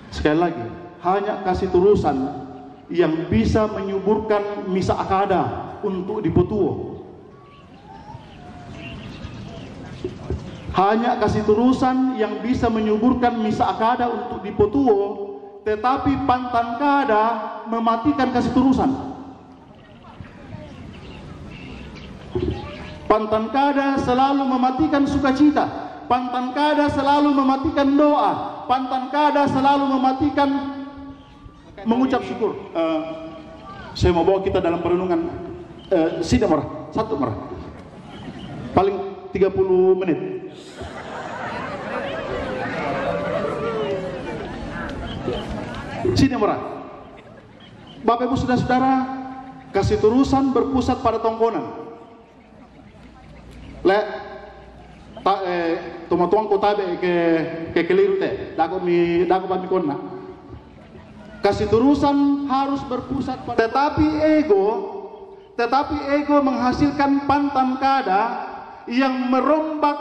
sekali lagi, hanya kasih terusan yang bisa menyuburkan misa akada untuk dipetuo. Hanya kasih terusan yang bisa menyuburkan misa akada untuk dipetuo, tetapi pantan kada mematikan kasih terusan. Pantan kada selalu mematikan sukacita, pantan kada selalu mematikan doa, pantan kada selalu mematikan mengucap syukur. Saya mau bawa kita dalam perenungan sini marah, satu marah, paling 30 menit. Sini marah. Bapak Ibu Saudara-saudara, kasih terusan berpusat pada tongkonan. Tuang ko tabe ke keliru teh, dako pamikonna. Kasih terusan harus berpusat pada, tetapi ego menghasilkan pantan kada yang merombak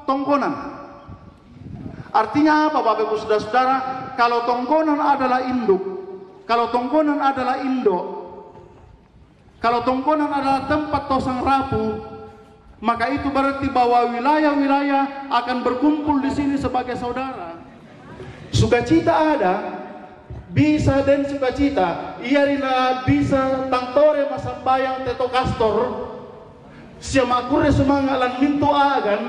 tongkonan. Artinya apa Bapak Ibu Saudara-saudara? Kalau tongkonan adalah induk, kalau tongkonan adalah induk, kalau tongkonan adalah tempat tosang rapuh, maka itu berarti bahwa wilayah-wilayah akan berkumpul di sini sebagai saudara. Sukacita ada, bisa dan sukacita. Iarina bisa tangtore masambayang teto Kastor, siamakure sumanga lan minto agan,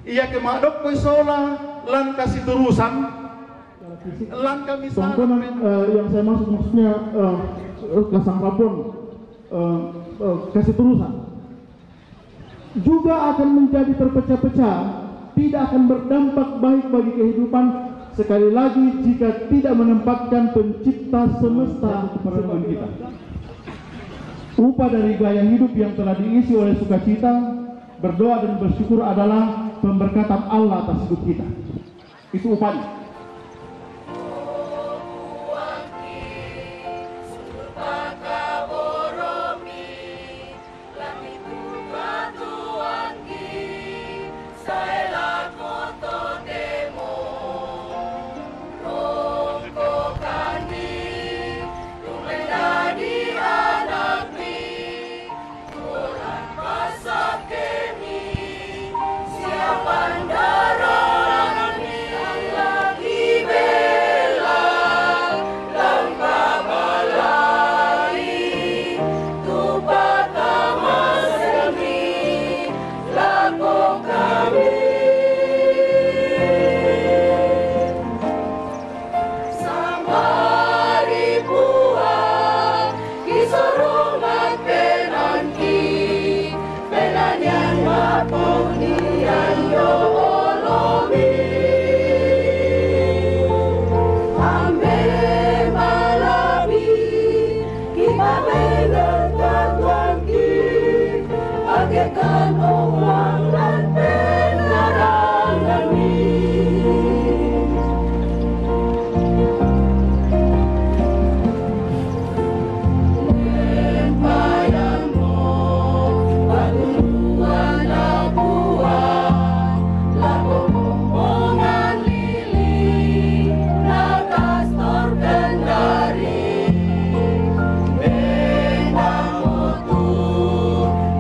iya kemadok ko isola lan kasih terusan, lan kami tongkonan yang saya maksudnya lasang rapon kasih terusan juga akan menjadi terpecah-pecah, tidak akan berdampak baik bagi kehidupan, sekali lagi jika tidak menempatkan pencipta semesta sebagai kita. Upah dari gaya hidup yang telah diisi oleh sukacita, berdoa dan bersyukur adalah pemberkatan Allah atas hidup kita. Itu upahnya.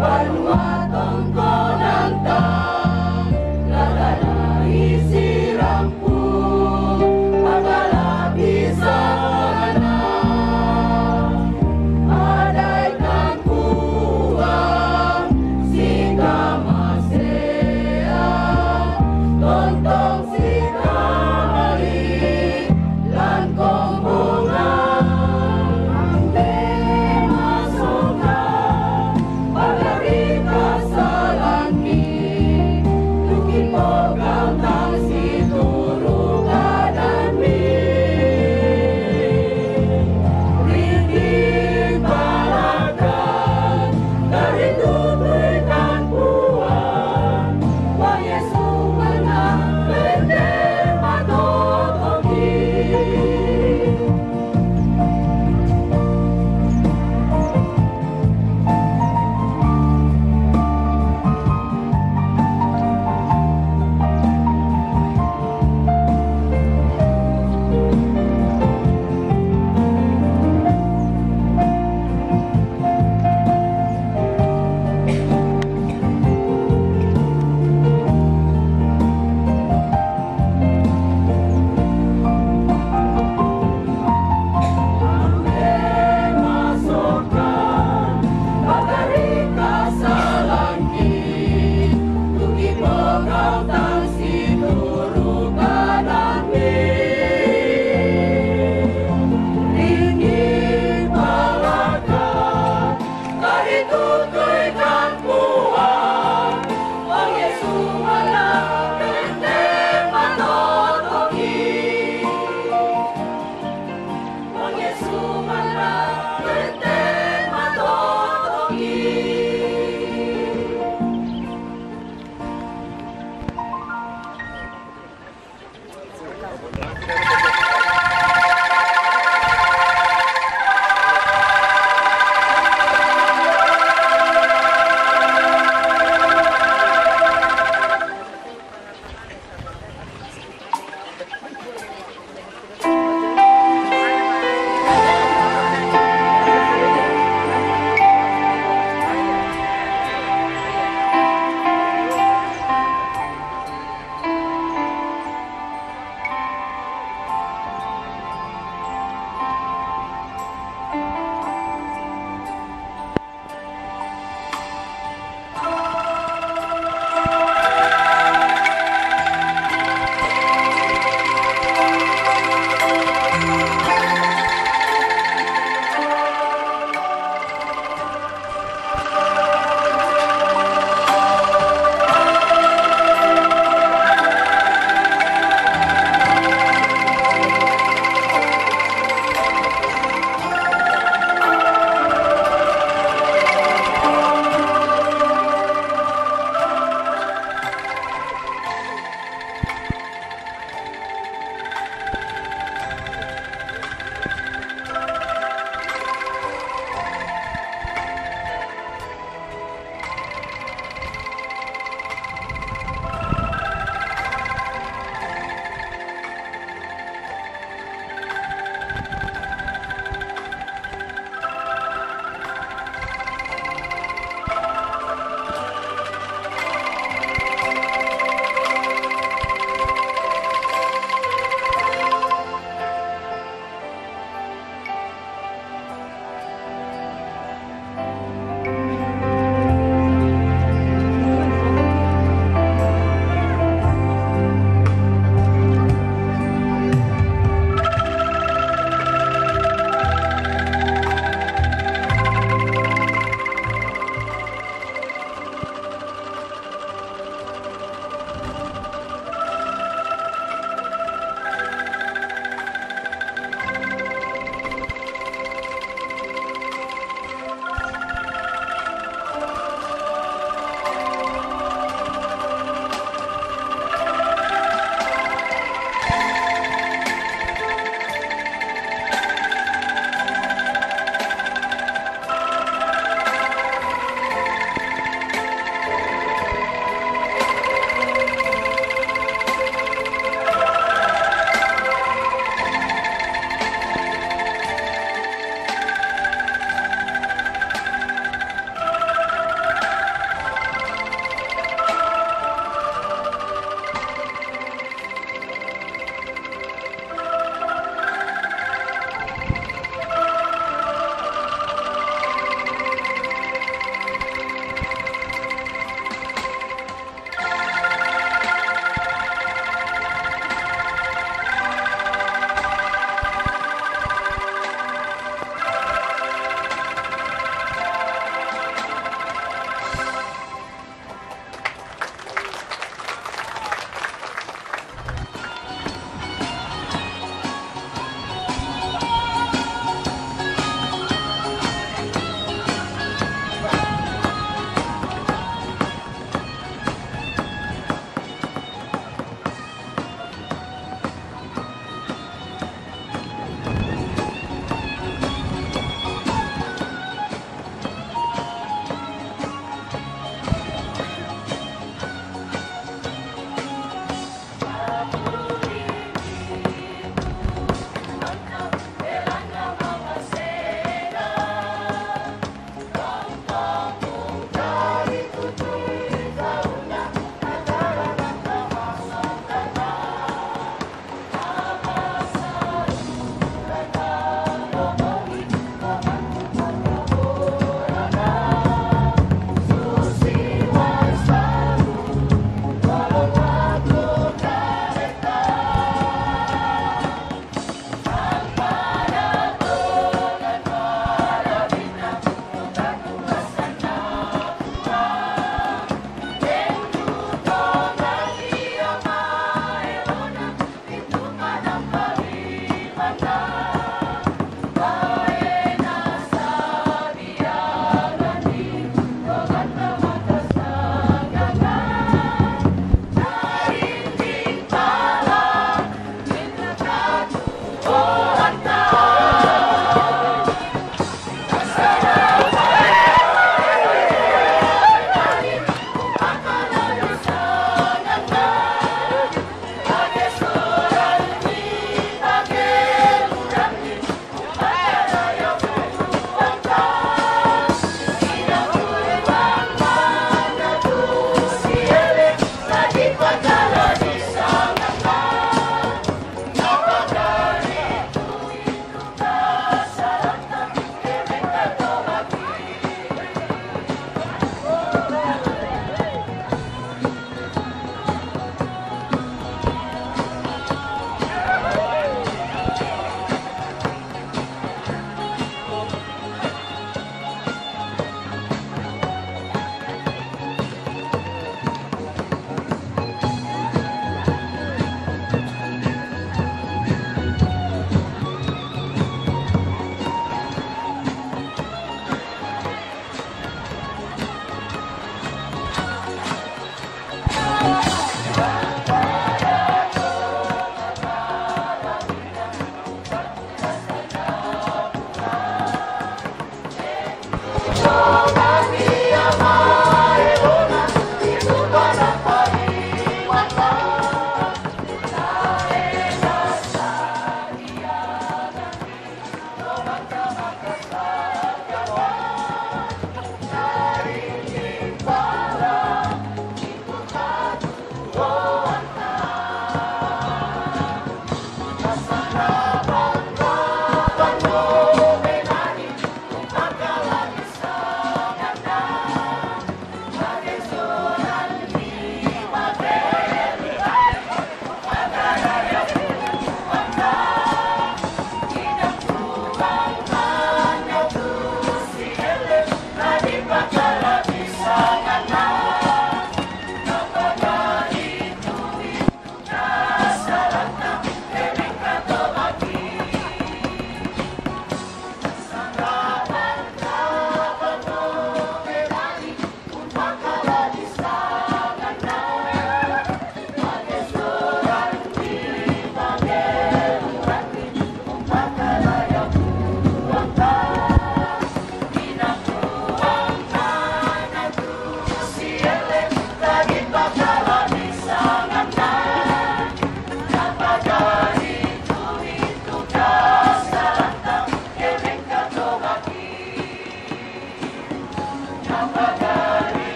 Vanuatu, Tongko, Nanta.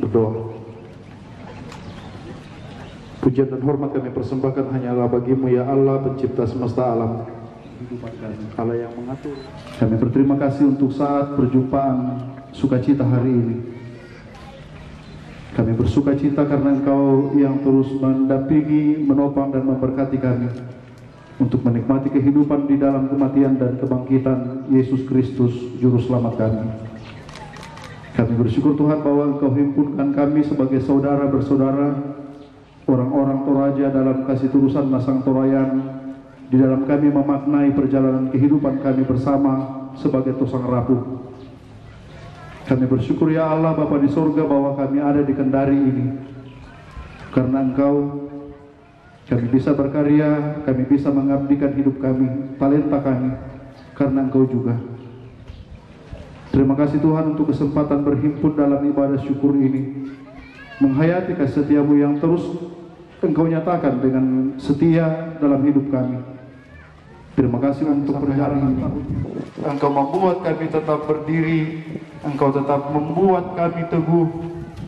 Berdoa. Pujian dan hormat kami persembahkan hanyalah bagimu ya Allah, pencipta semesta alam, Allah yang mengatur. Kami berterima kasih untuk saat perjumpaan sukacita hari ini. Kami bersukacita karena Engkau yang terus mendampingi, menopang dan memberkati kami untuk menikmati kehidupan di dalam kematian dan kebangkitan Yesus Kristus Juru Selamat kami. Kami bersyukur Tuhan bahwa Engkau himpunkan kami sebagai saudara bersaudara, orang-orang Toraja dalam kasih turusan Nasang Torayan, di dalam kami memaknai perjalanan kehidupan kami bersama sebagai tosang rapuh. Kami bersyukur ya Allah Bapa di sorga bahwa kami ada di Kendari ini. Karena Engkau, kami bisa berkarya, kami bisa mengabdikan hidup kami, talenta kami, karena Engkau juga. Terima kasih Tuhan untuk kesempatan berhimpun dalam ibadah syukur ini, menghayati kasih setiamu yang terus Engkau nyatakan dengan setia dalam hidup kami. Terima kasih untuk perjalanan ini. Engkau membuat kami tetap berdiri, Engkau tetap membuat kami teguh,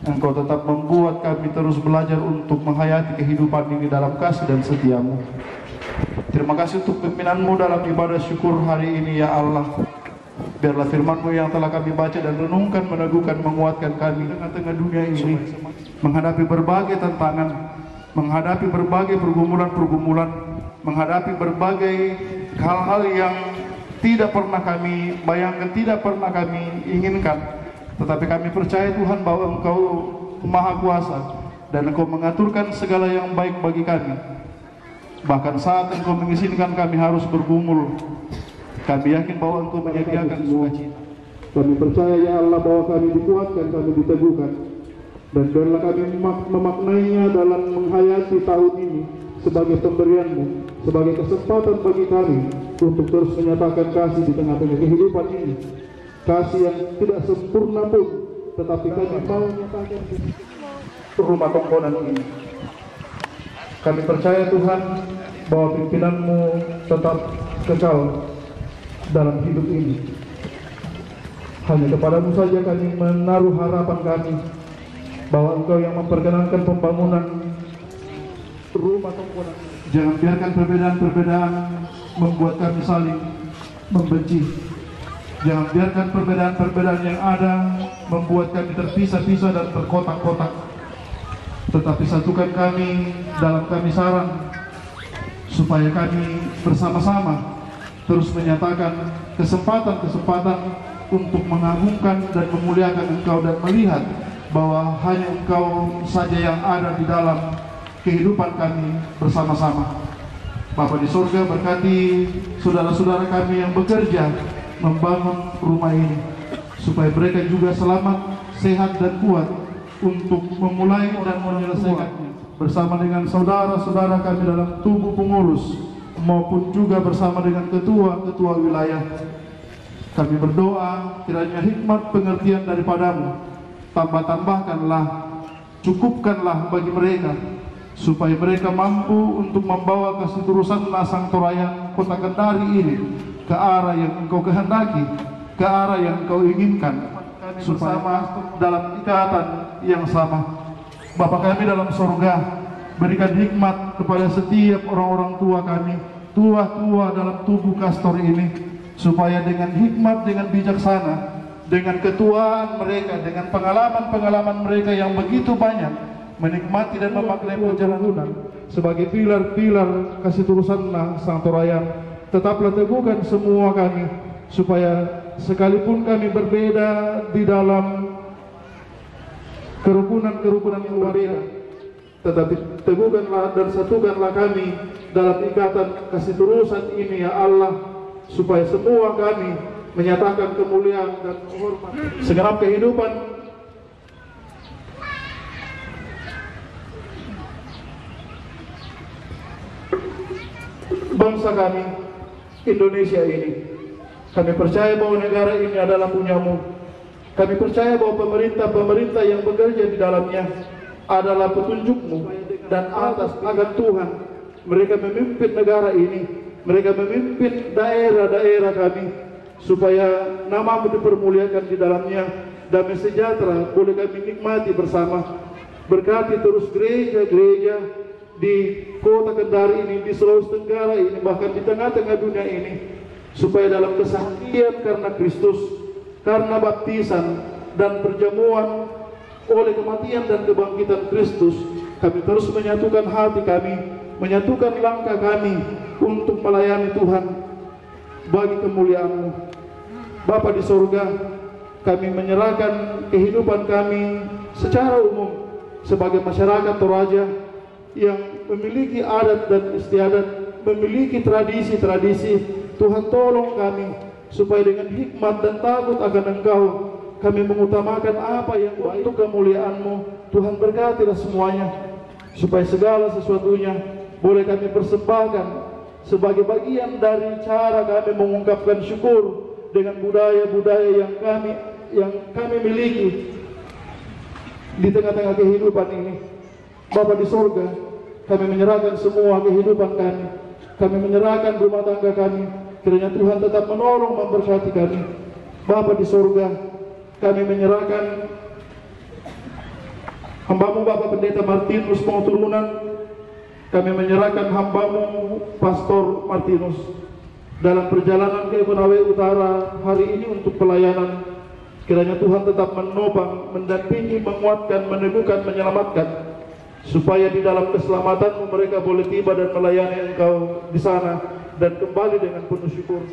Engkau tetap membuat kami terus belajar untuk menghayati kehidupan ini dalam kasih dan setiamu. Terima kasih untuk pimpinanmu dalam ibadah syukur hari ini ya Allah. Biarlah firman-Mu yang telah kami baca dan renungkan, meneguhkan, menguatkan kami di tengah dunia ini, menghadapi berbagai tantangan, menghadapi berbagai pergumulan-pergumulan, menghadapi berbagai hal-hal yang tidak pernah kami bayangkan, tidak pernah kami inginkan. Tetapi kami percaya Tuhan bahwa Engkau Maha Kuasa dan Engkau mengaturkan segala yang baik bagi kami. Bahkan saat Engkau mengizinkan kami harus bergumul, kami yakin bahwa Engkau menyediakan sukacita. Kami percaya ya Allah bahwa kami dikuatkan, kami diteguhkan. Dan biarlah kami memaknainya dalam menghayati tahun ini sebagai pemberian-Mu, sebagai kesempatan bagi kami untuk terus menyatakan kasih di tengah-tengah kehidupan ini. Kasih yang tidak sempurna pun, tetapi kami mau menyatakan rumah tongkonan ini. Kami percaya Tuhan bahwa pimpinan-Mu tetap kekal dalam hidup ini. Hanya kepadamu saja kami menaruh harapan kami, bahwa Engkau yang memperkenankan pembangunan rumah tongkonan. Jangan biarkan perbedaan-perbedaan membuat kami saling membenci. Jangan biarkan perbedaan-perbedaan yang ada membuat kami terpisah-pisah dan terkotak-kotak. Tetapi satukan kami dalam kamisaran, supaya kami bersama-sama terus menyatakan kesempatan-kesempatan untuk mengagungkan dan memuliakan Engkau dan melihat bahwa hanya Engkau saja yang ada di dalam kehidupan kami bersama-sama. Bapa di surga, berkati saudara-saudara kami yang bekerja membangun rumah ini, supaya mereka juga selamat, sehat dan kuat untuk memulai dan menyelesaikannya bersama dengan saudara-saudara kami dalam tubuh pengurus maupun juga bersama dengan ketua-ketua wilayah. Kami berdoa kiranya hikmat pengertian daripadamu tambah-tambahkanlah, cukupkanlah bagi mereka, supaya mereka mampu untuk membawa keseluruhan Nasang Torayan Kota Kendari ini ke arah yang Engkau kehendaki, ke arah yang Engkau inginkan, bersama dalam ikatan yang sama. Bapa kami dalam sorga, berikan hikmat kepada setiap orang-orang tua kami, tua-tua dalam tubuh Kastor ini, supaya dengan hikmat, dengan bijaksana, dengan ketuaan mereka, dengan pengalaman-pengalaman mereka yang begitu banyak, menikmati dan memaknai perjalanan sebagai pilar-pilar kasih turusan Nasang Torayan, tetaplah teguhkan semua kami, supaya sekalipun kami berbeda di dalam kerukunan-kerukunan yang berbeda, tetapi teguhkanlah dan satukanlah kami dalam ikatan kasih turusan ini ya Allah, supaya semua kami menyatakan kemuliaan dan hormat segenap kehidupan bangsa kami Indonesia ini. Kami percaya bahwa negara ini adalah punya-Mu. Kami percaya bahwa pemerintah-pemerintah yang bekerja di dalamnya adalah petunjuk-Mu, dan atas agar Tuhan mereka memimpin negara ini, mereka memimpin daerah-daerah kami, supaya nama-Mu dipermuliakan di dalamnya, damai sejahtera boleh kami nikmati bersama. Berkati terus gereja-gereja di kota Kendari ini, di Sulawesi Tenggara ini, bahkan di tengah-tengah dunia ini, supaya dalam kesaktian karena Kristus, karena baptisan dan perjamuan oleh kematian dan kebangkitan Kristus, kami terus menyatukan hati kami, menyatukan langkah kami untuk melayani Tuhan bagi kemuliaan-Mu. Bapa di sorga, kami menyerahkan kehidupan kami secara umum sebagai masyarakat Toraja yang memiliki adat dan istiadat, memiliki tradisi-tradisi. Tuhan tolong kami supaya dengan hikmat dan takut akan Engkau kami mengutamakan apa yang baik untuk kemuliaan-Mu. Tuhan berkatilah semuanya supaya segala sesuatunya boleh kami persembahkan sebagai bagian dari cara kami mengungkapkan syukur dengan budaya-budaya yang kami miliki di tengah-tengah kehidupan ini. Bapa di sorga, kami menyerahkan semua kehidupan kami. Kami menyerahkan rumah tangga kami. Kiranya Tuhan tetap menolong, memberkati kami. Bapa di sorga, kami menyerahkan hamba-Mu Bapak Pendeta Martinus Penguturunan. Kami menyerahkan hamba-Mu Pastor Martinus dalam perjalanan ke Konawe Utara hari ini untuk pelayanan. Kiranya Tuhan tetap menopang, mendampingi, menguatkan, meneguhkan, menyelamatkan, supaya di dalam keselamatan mereka boleh tiba dan melayani Engkau di sana dan kembali dengan penuh syukur.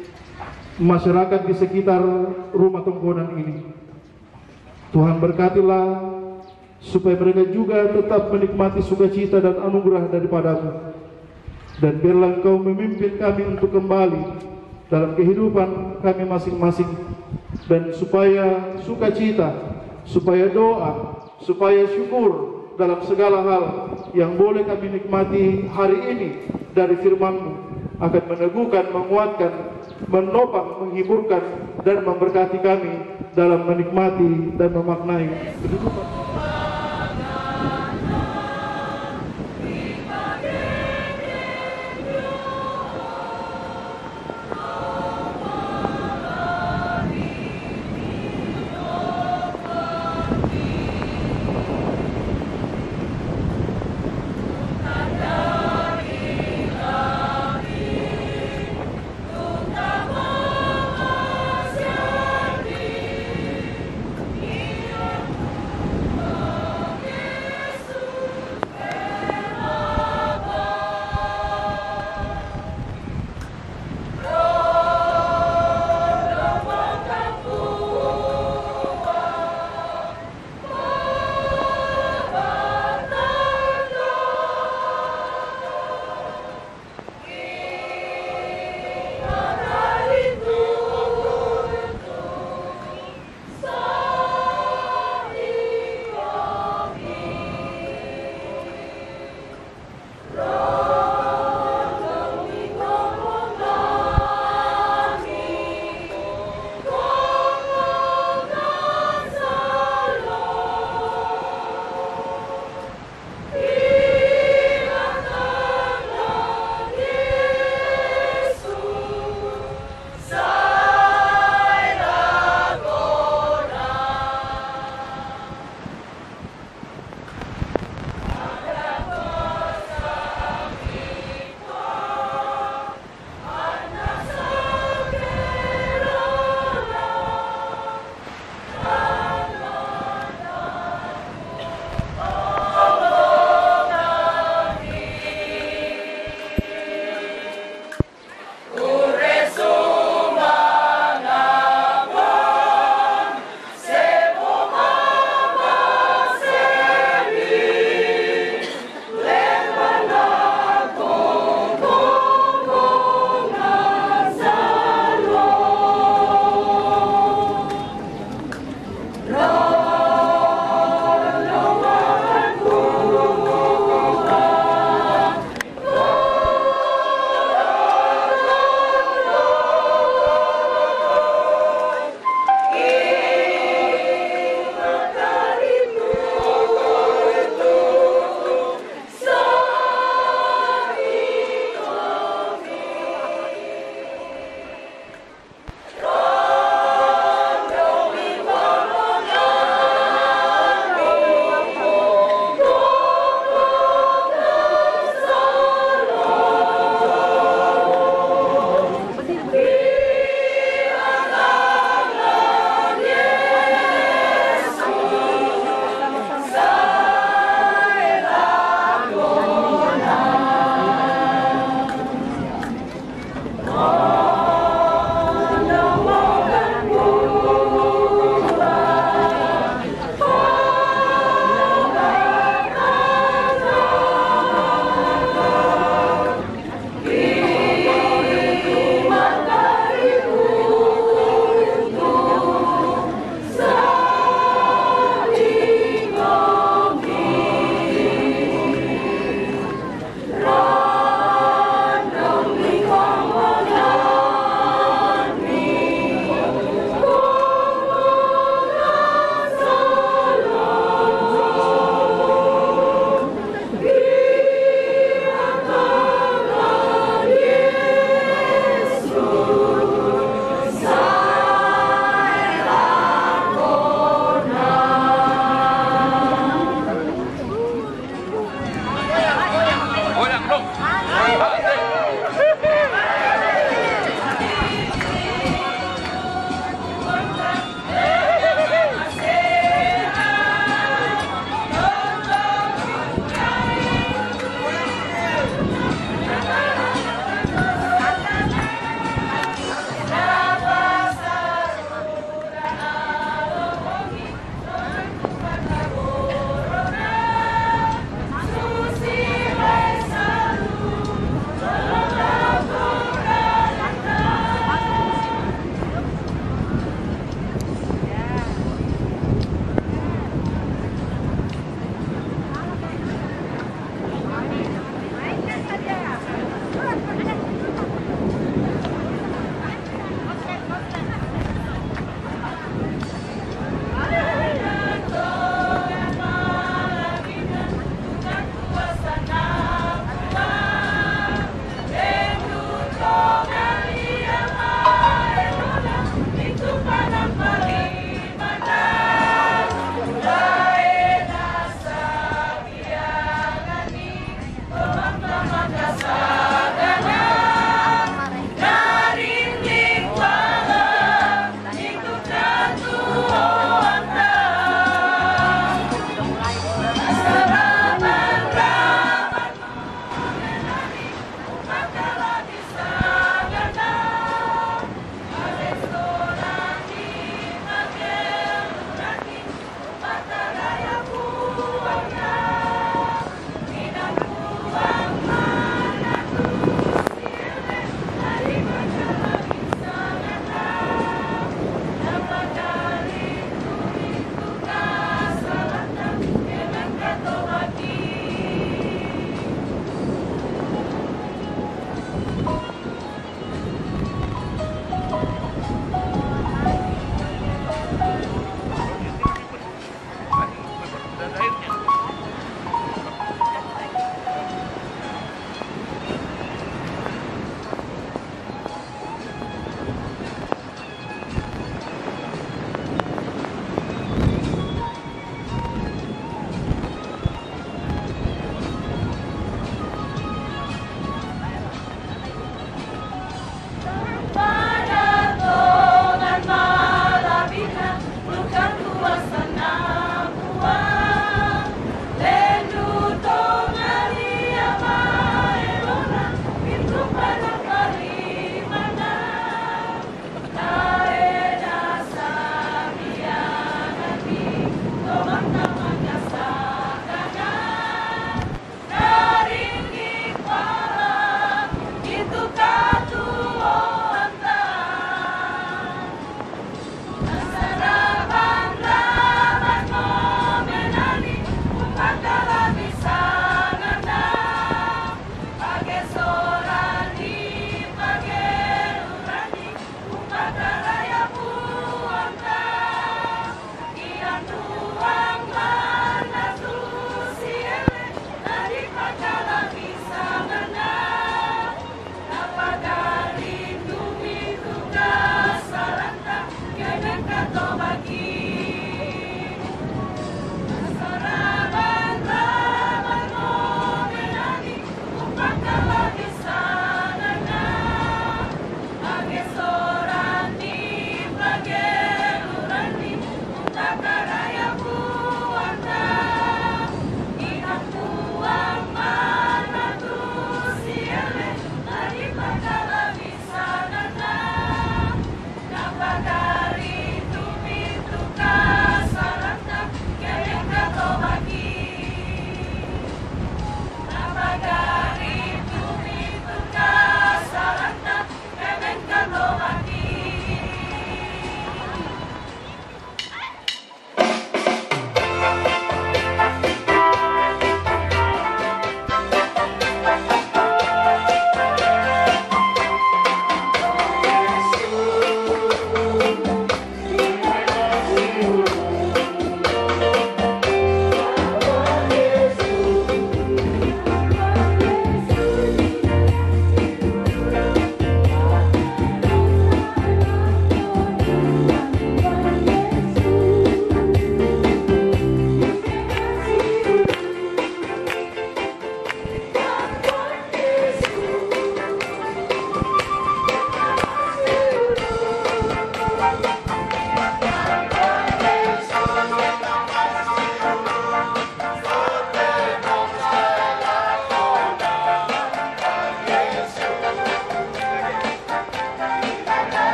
Masyarakat di sekitar rumah tongkonan ini, Tuhan berkatilah supaya mereka juga tetap menikmati sukacita dan anugerah daripada-Mu, dan biarlah Engkau memimpin kami untuk kembali dalam kehidupan kami masing-masing, dan supaya sukacita, supaya doa, supaya syukur dalam segala hal yang boleh kami nikmati hari ini dari firman-Mu akan meneguhkan, menguatkan, menopang, menghiburkan, dan memberkati kami dalam menikmati dan memaknai kehidupan.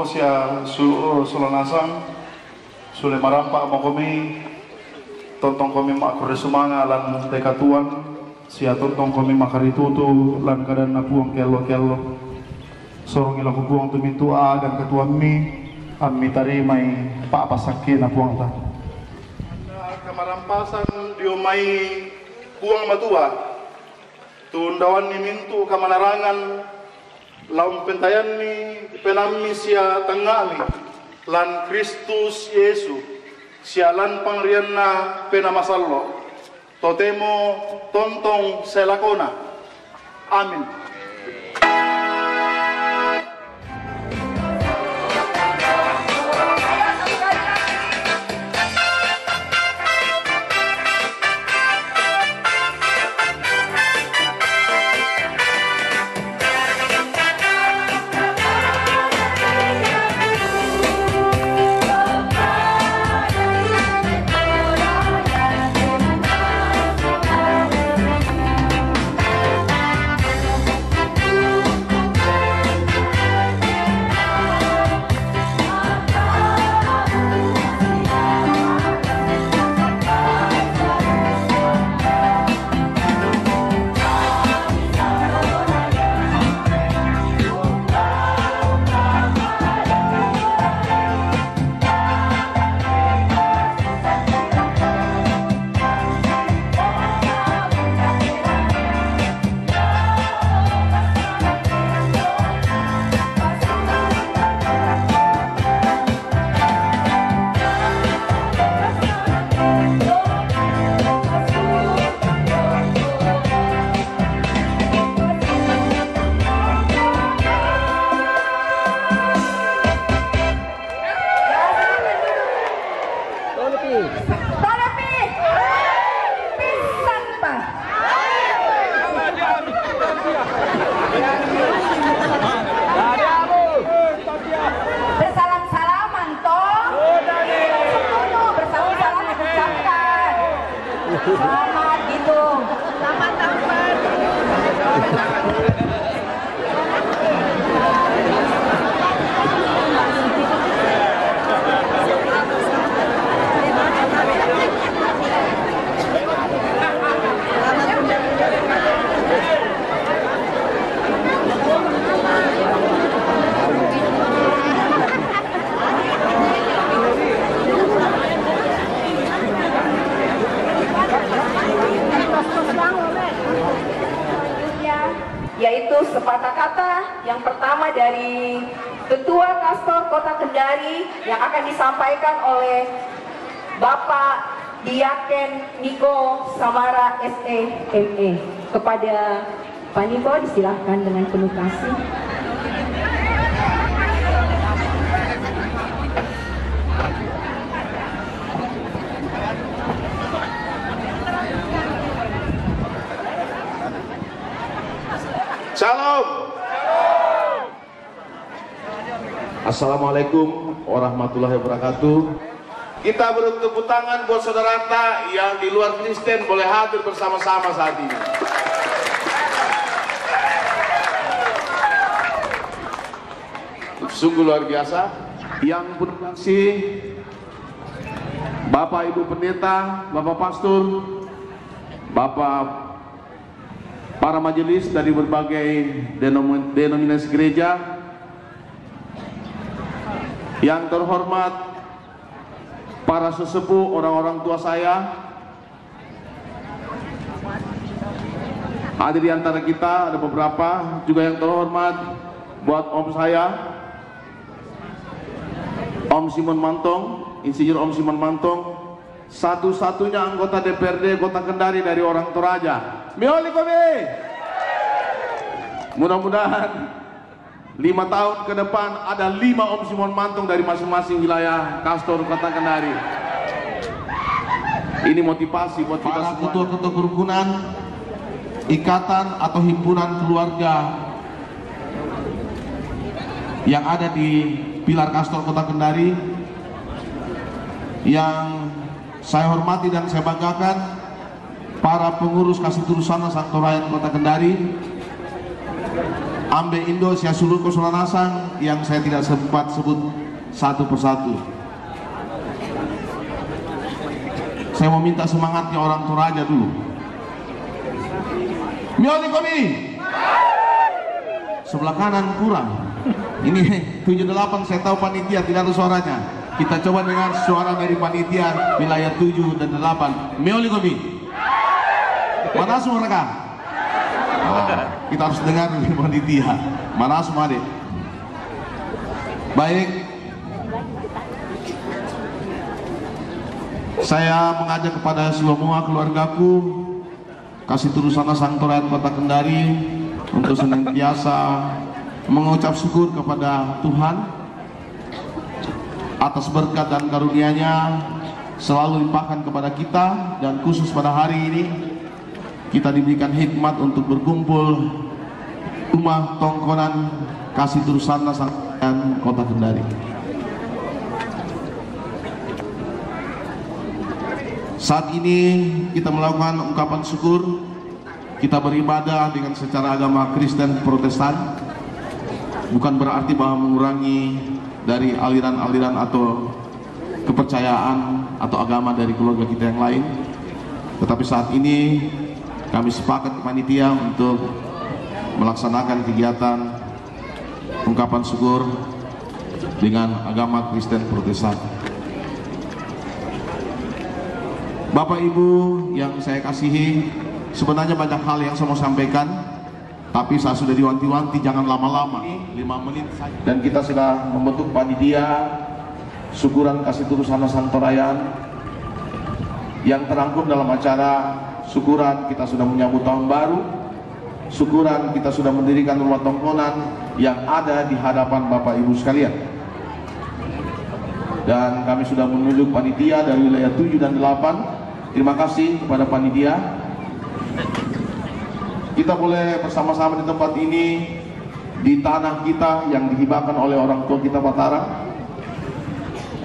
pokok sia sulanasang sule marampa mo kami tontong kami makure sumanga lan teka tuan sia tontong kami makaritutu lan kadan napuang kelo sorong ilaku buang tumintua dan ketua mi ammi tarimai pak pasake napuang ta kamarampasan diomai buang matua tundawan ni mintu kamanarangan laum pentayan ni penami sia tangami lan Kristus Yesu sialan pangrianna penamasallo totemo tontong selakona amin. Selamat gitu. Selamat tahun. Yaitu sepatah kata yang pertama dari Ketua Kastor Kota Kendari yang akan disampaikan oleh Bapak Diaken Niko Samara SEME. Kepada Pak Niko disilahkan dengan penuh kasih. Shalom. Assalamualaikum warahmatullahi wabarakatuh. Kita beri tepuk tangan buat saudara yang di luar Kristen boleh hadir bersama-sama saat ini. Sungguh luar biasa. Yang berkasih Bapak Ibu Pendeta, Bapak Pastor, Bapak para majelis dari berbagai denominasi gereja, yang terhormat para sesepuh, orang-orang tua saya, hadir di antara kita ada beberapa, juga yang terhormat buat om saya, Om Simon Mantong, Insinyur Om Simon Mantong, satu-satunya anggota DPRD Kota Kendari dari orang Toraja. Mioli Kobe. Mudah-mudahan 5 tahun ke depan ada 5 Om Simon Mantong dari masing-masing wilayah Kastor Kota Kendari. Ini motivasi buat kita semua. Ketua-ketua kerukunan, ikatan atau himpunan keluarga yang ada di Pilar Kastor Kota Kendari, yang saya hormati dan saya banggakan, para pengurus Kasih Turusana Santorayan Kota Kendari, Ambe Indo Sia Sulur Kosolanasang yang saya tidak sempat sebut satu persatu. Saya mau minta semangatnya orang Toraja dulu. Mioli Komi. Sebelah kanan kurang. Ini 78, saya tahu panitia tidak ada suaranya. Kita coba dengar suara dari panitia wilayah 7 dan 8. Mioli Komi. Mana semua mereka? Kita harus dengar dari panitia. Mana semua adik? Baik. Saya mengajak kepada semua keluargaku, kasih Turusana Sang Torayan Kota Kendari, untuk senantiasa mengucap syukur kepada Tuhan atas berkat dan karunia-Nya selalu limpahkan kepada kita, dan khusus pada hari ini kita diberikan hikmat untuk berkumpul rumah tongkonan kasih Turusana Sang Torayan Kota Kendari. Saat ini kita melakukan ungkapan syukur, kita beribadah dengan secara agama Kristen Protestan, bukan berarti bahwa mengurangi dari aliran-aliran atau kepercayaan atau agama dari keluarga kita yang lain. Tetapi saat ini kami sepakat panitia untuk melaksanakan kegiatan ungkapan syukur dengan agama Kristen Protestan. Bapak Ibu yang saya kasihi, sebenarnya banyak hal yang saya mau sampaikan, tapi saya sudah diwanti-wanti jangan lama-lama, 5 menit saja. Dan kita sudah membentuk panitia syukuran kasih Turusana Sang Torayan yang terangkum dalam acara syukuran. Kita sudah menyambut tahun baru, syukuran kita sudah mendirikan rumah tongkonan yang ada di hadapan Bapak Ibu sekalian. Dan kami sudah menunjuk panitia dari wilayah 7 dan 8. Terima kasih kepada panitia. Kita boleh bersama-sama di tempat ini, di tanah kita yang dihibahkan oleh orang tua kita Mataram,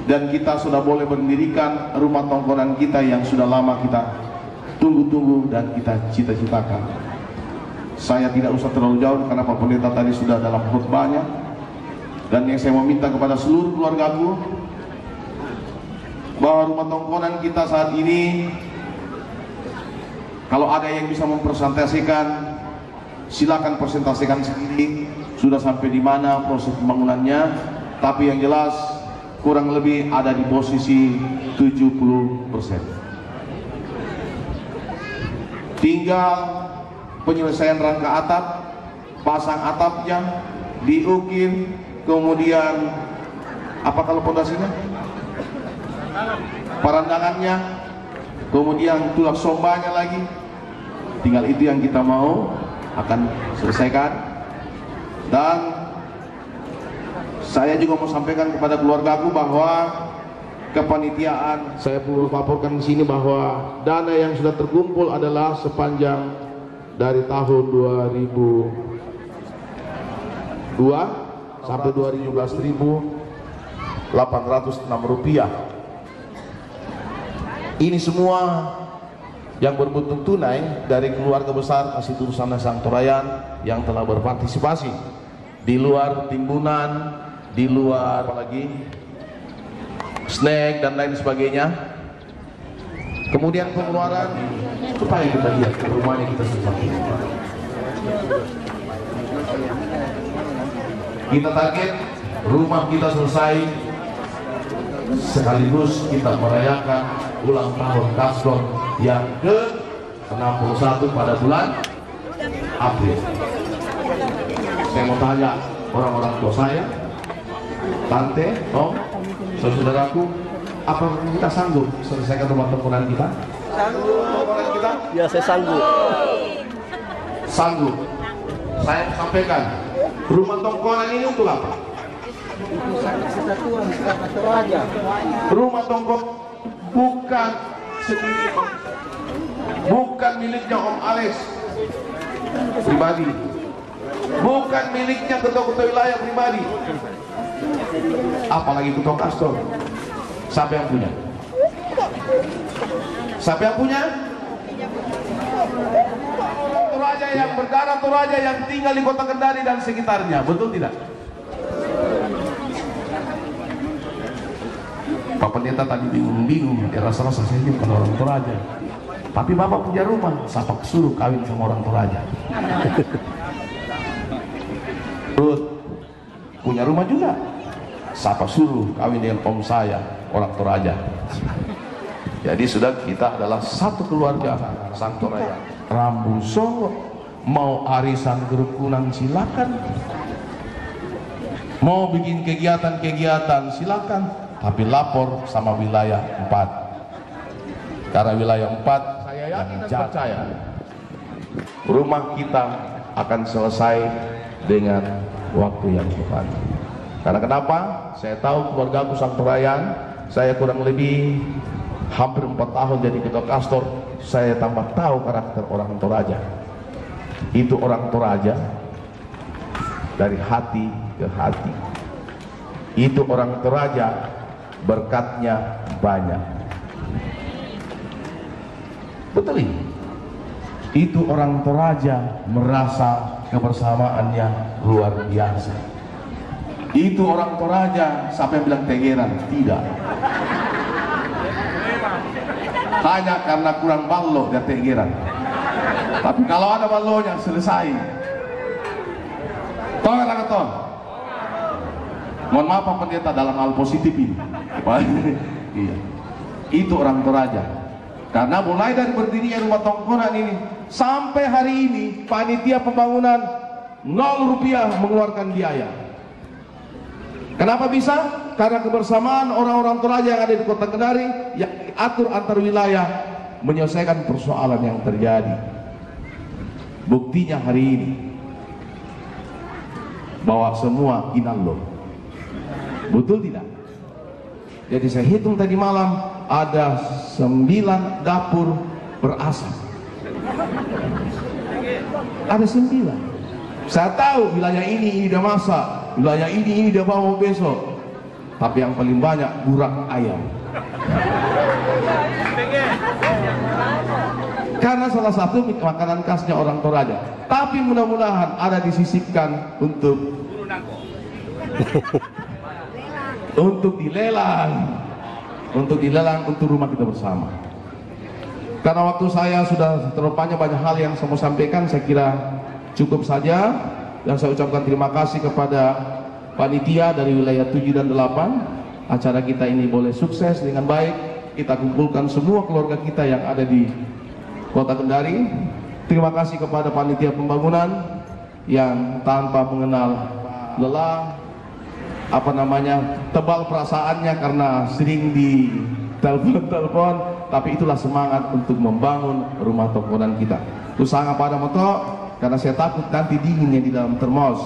dan kita sudah boleh mendirikan rumah tongkonan kita yang sudah lama kita tunggu-tunggu dan kita cita-citakan. Saya tidak usah terlalu jauh karena Pak Pendeta tadi sudah dalam khutbahnya. Dan yang saya mau minta kepada seluruh keluargaku, bahwa rumah tongkonan kita saat ini, kalau ada yang bisa mempresentasikan, silakan presentasikan sendiri sudah sampai di mana proses pembangunannya. Tapi yang jelas kurang lebih ada di posisi 70%. Tinggal penyelesaian rangka atap, pasang atapnya, diukir, kemudian apa kalau pondasinya? Perandangannya, kemudian tulak sombanya lagi. Tinggal itu yang kita mau akan selesaikan. Dan saya juga mau sampaikan kepada keluargaku bahwa kepanitiaan, saya perlu laporkan di sini bahwa dana yang sudah terkumpul adalah sepanjang dari tahun 2002 sampai 2017.806 rupiah. Ini semua yang berbentuk tunai dari keluarga besar kasih Turusana Sang Torayan yang telah berpartisipasi di luar timbunan, di luar apalagi snack dan lain sebagainya. Kemudian pengeluaran supaya kita lihat ke rumahnya kita selesai. Kita target rumah kita selesai, sekaligus kita merayakan ulang tahun Kaston yang ke-61 pada bulan April. Saya mau tanya orang-orang tua saya, tante, om, saudaraku, apa kita sanggup selesaikan rumah tongkonan kita? Sanggup. Kita? Ya, saya sanggup. Sanggup. Saya sampaikan, rumah tongkonan ini untuk apa? Rumah tongkon bukan sendiri, bukan miliknya Om Alex pribadi, bukan miliknya ketua-ketua wilayah pribadi, apalagi ketua Kaston. Siapa yang punya? Siapa yang punya? Toraja yang berdarah, Toraja yang tinggal di Kota Kendari dan sekitarnya, betul tidak? Pak Pendeta tadi bingung-bingung, dia rasa-rasa saya ini bukan orang Toraja. Tapi Bapak punya rumah, siapa suruh kawin sama orang Toraja? Ruth punya rumah juga, siapa suruh kawin dengan om saya, orang Toraja? Jadi sudah kita adalah satu keluarga Sang Toraja. Rambu Solo, mau arisan kerukunan silakan, mau bikin kegiatan-kegiatan silakan, tapi lapor sama wilayah 4. Karena wilayah 4 saya yakin dan percaya rumah kita akan selesai dengan waktu yang tepat. Karena kenapa? Saya tahu keluarga aku Sang Torayan, saya kurang lebih hampir 4 tahun jadi ketua kastor, saya tambah tahu karakter orang Toraja. Itu orang Toraja dari hati ke hati. Itu orang Toraja berkatnya banyak. Betul ini? Itu orang Toraja merasa kebersamaannya luar biasa. Itu orang Toraja sampai bilang tegeran, tidak. Hanya karena kurang ballo dia tegeran. Tapi kalau ada ballonya selesai. Tong Ragaton. Mohon maaf Pak Pendeta dalam hal positif ini. Iya. Itu orang Toraja. Karena mulai dari berdirinya rumah tongkonan ini sampai hari ini panitia pembangunan 0 rupiah mengeluarkan biaya. Kenapa bisa? Karena kebersamaan orang-orang Toraja yang ada di Kota Kendari yang diatur antar wilayah menyelesaikan persoalan yang terjadi. Buktinya hari ini bahwa semua kinallo. Betul tidak? Jadi saya hitung tadi malam ada 9 dapur berasap. Ada 9. Saya tahu wilayah ini dia masak, wilayah ini dia bawa besok. Tapi yang paling banyak burak ayam. Karena salah satu makanan khasnya orang Toraja. Tapi mudah-mudahan ada disisipkan untuk dilelang. Untuk dilelang untuk rumah kita bersama. Karena waktu saya sudah terlalu banyak hal yang saya mau sampaikan, saya kira cukup saja. Dan saya ucapkan terima kasih kepada panitia dari wilayah 7 dan 8. Acara kita ini boleh sukses dengan baik. Kita kumpulkan semua keluarga kita yang ada di Kota Kendari. Terima kasih kepada panitia pembangunan yang tanpa mengenal lelah, tebal perasaannya karena sering di telepon, tapi itulah semangat untuk membangun rumah tongkonan kita. Usaha pada motor karena saya takut nanti dinginnya di dalam termos.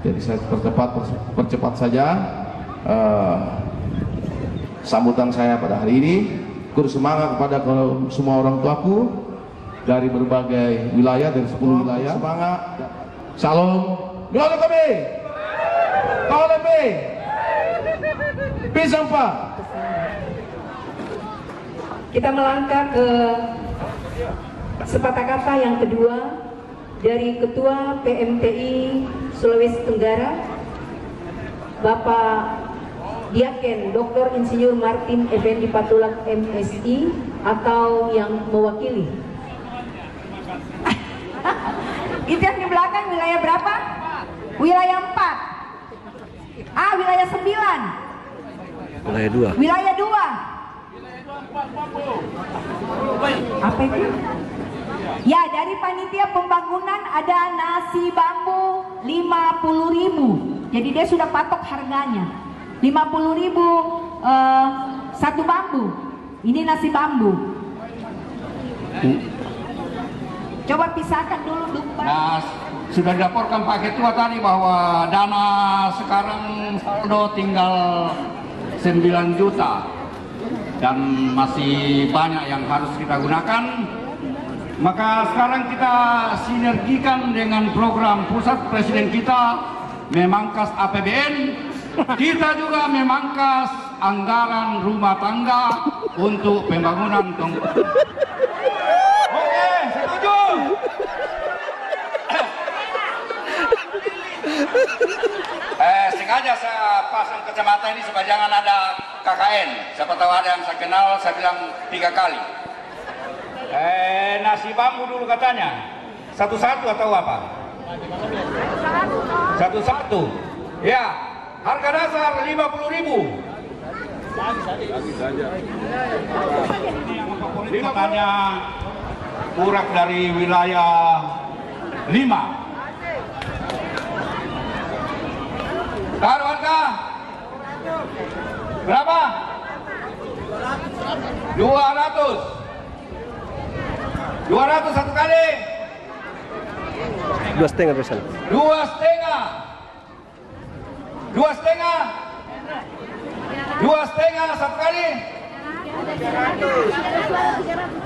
Jadi saya percepat saja sambutan saya pada hari ini. Kurus semangat kepada semua orang tuaku dari berbagai wilayah, dari 10 wilayah. Semangat. Shalom. Doa kami. KLP. Pisang Pak. Kita melangkah ke sepatah kata yang kedua dari Ketua PMTI Sulawesi Tenggara, Bapak Diaken Dr. Insinyur Martin Effendi Patulak MSI atau yang mewakili. Itu yang di belakang wilayah berapa? Wilayah 4. Wilayah 9. Wilayah 2. Wilayah 2. Apa itu? Ya, dari panitia pembangunan ada nasi bambu 50.000. Jadi dia sudah patok harganya. 50.000 satu bambu. Ini nasi bambu. Coba pisahkan dulu. Nah, sudah dilaporkan Pak Ketua tadi bahwa dana sekarang saldo tinggal 9 juta dan masih banyak yang harus kita gunakan. Maka sekarang kita sinergikan dengan program pusat presiden kita memangkas APBN, kita juga memangkas anggaran rumah tangga untuk pembangunan tongkonan. Oke, setuju. Sengaja saya pasang kacamata ini supaya jangan ada KKN KKN. Siapa tahu ada yang saya kenal, saya bilang 3 kali. Nasi bambu dulu katanya. Satu-satu atau apa? Satu-satu. Ya, harga dasar 50.000. Ini katanya kurang dari wilayah 5. Taruh harga berapa? 200. 200 satu kali. 2,5 pesan. 2,5. 2,5. 2,5 satu kali.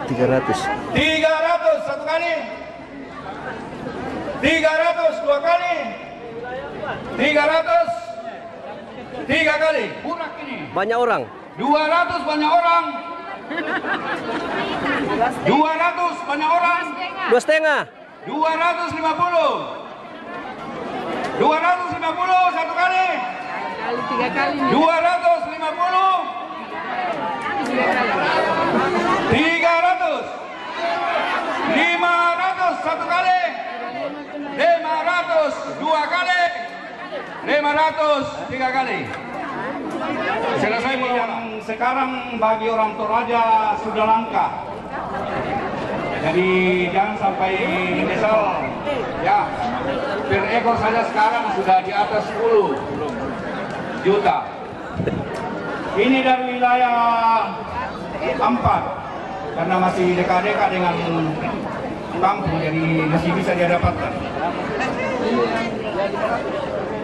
300. 300 satu kali. 300 2 kali. 300 3 kali. Kurang ini. Banyak orang. 200 banyak orang. 200 banyak orang. 2,5. 250. 250 satu kali. 3 kali. 250. 300. 500 satu kali. 500 2 kali. 500 3 kali. Selesai yang sekarang bagi orang Toraja sudah langka. Jadi jangan sampai misal ya per ekor saja sekarang sudah di atas 10 juta. Ini dari wilayah 4 karena masih dekat-dekat dengan kampung, jadi masih bisa dia dapatkan.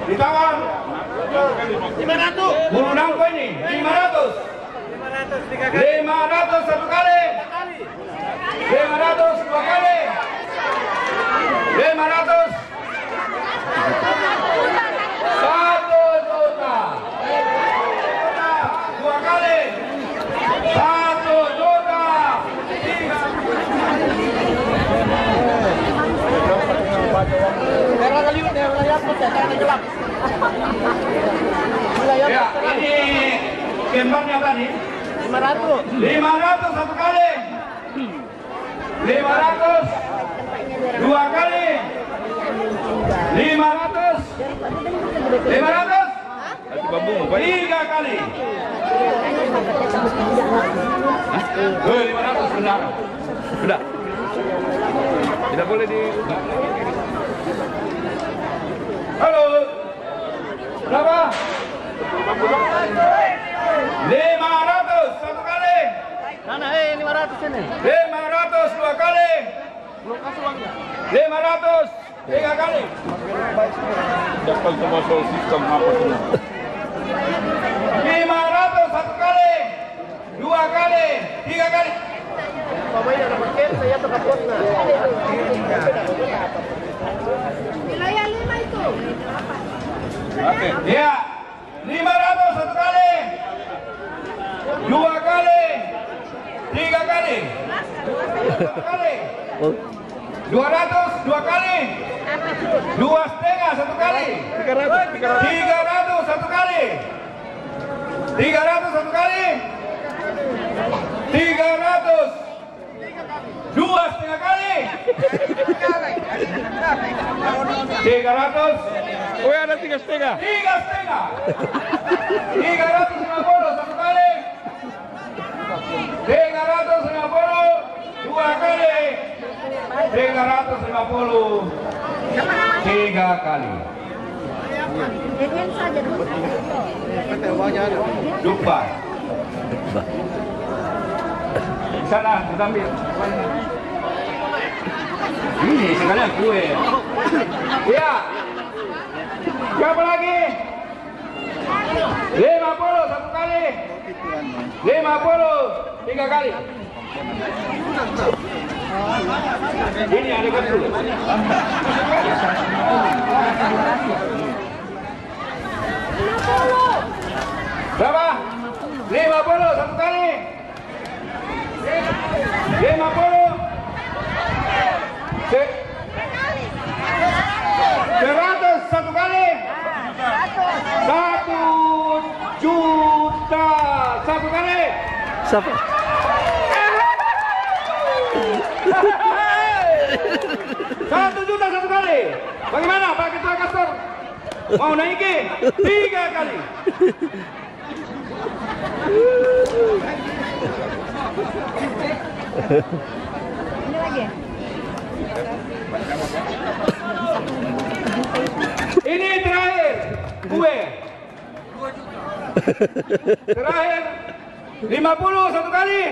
Ditawar 500. Bulu nangko ini 500. 500 satu kali. 500 2 kali. 500 1 juta. 2 kali. 1 juta. 3. Ya, ini kembangnya tadi 500 satu kali. 500 2 kali. 500 3 kali. 500 benar. Sudah. Tidak boleh di. Halo. Berapa? 500 satu kali. Mana 500 ini? 500 2 kali. 500 3 kali. Dapat semua soal sistem apa semua. 500 satu kali. 2 kali. 3 kali. Wilayah 5 itu. Oke. Ya. 500 satu kali. 2 kali. 3 kali. 2 kali. 200 2 kali. 2,5 satu kali. 300 satu kali. 300 satu kali. 300 2,5 kali. 300. Oh ya, ada 3,5. 3,5. 350 satu kali. 350 2 kali. 350 3 kali. Dupa. Di sana kita ambil. Ini sekalian kue. Ya. Siapa lagi? 50 satu kali. 50 3 kali. Ini ada kecil. Berapa? 50 satu kali. 50. 100 satu kali. 1 juta satu Siapa? 1 juta 1 kali. Bagaimana Pak Ketua Kastor? Mau naiki 3 kali. Ini lagi. Ini terakhir. Gue. Terakhir 50 1 kali.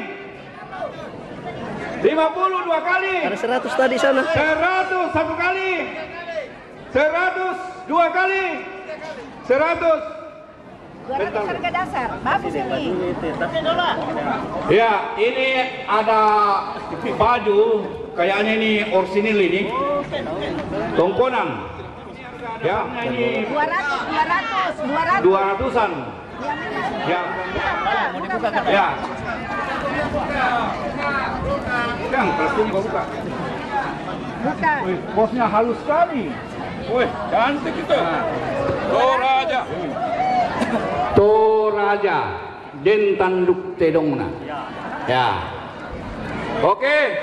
50 2 kali. Ada 100 tadi sana. 100 1 kali. 100 2 kali. 100. 200 harga dasar. Bagus ini. Ya, ini ada baju kayaknya ini orsinil ini. Tongkonan. Ya, ini 200-an. Ya. Ya. Yang plastik buka. Buka. Wih, bosnya halus sekali. Wih, cantik itu. Toraja. Toraja Den Tanduk Tedongna. Ya. Oke.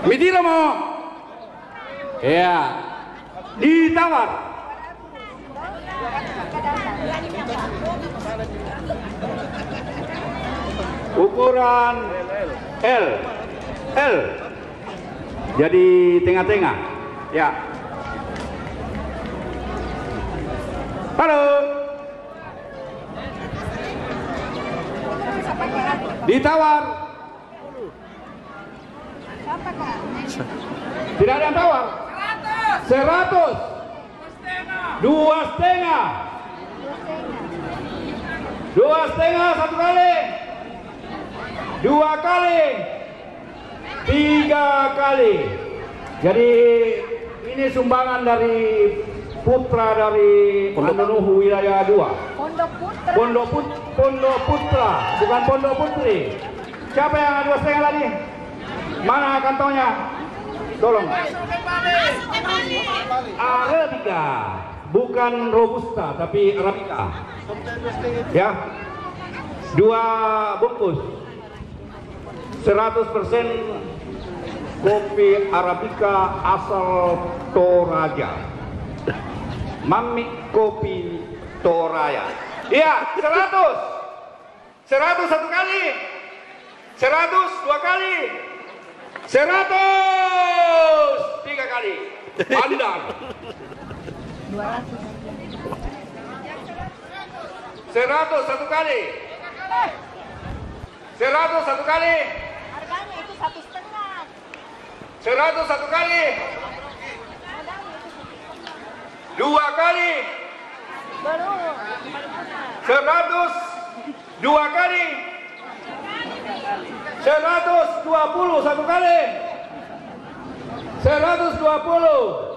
Midira mau. Ya. Ditawar. Ukuran L. Jadi tengah-tengah. Ya. Halo. Ditawar. Tidak ada yang tawar. 100. 2,5. 2,5 1 kali. 2 kali. 3 kali. Jadi ini sumbangan dari putra dari Andonuhu wilayah 2. Pondok Putra, bukan Pondok Putri. Siapa yang 2,5 tadi? Mana kantongnya? Tolong. Arabica, bukan Robusta tapi Arabica. Ya. 2 bungkus. 100% kopi Arabica asal Toraja. Mami kopi Toraja. Iya, 100. 100 1 kali. 100 2 kali. 100 3 kali. Bandar. 100 1 kali. 100 1 kali. Harganya itu 1,5. 100 1 kali. 2 kali. 100 2 kali. 120 1 kali. 120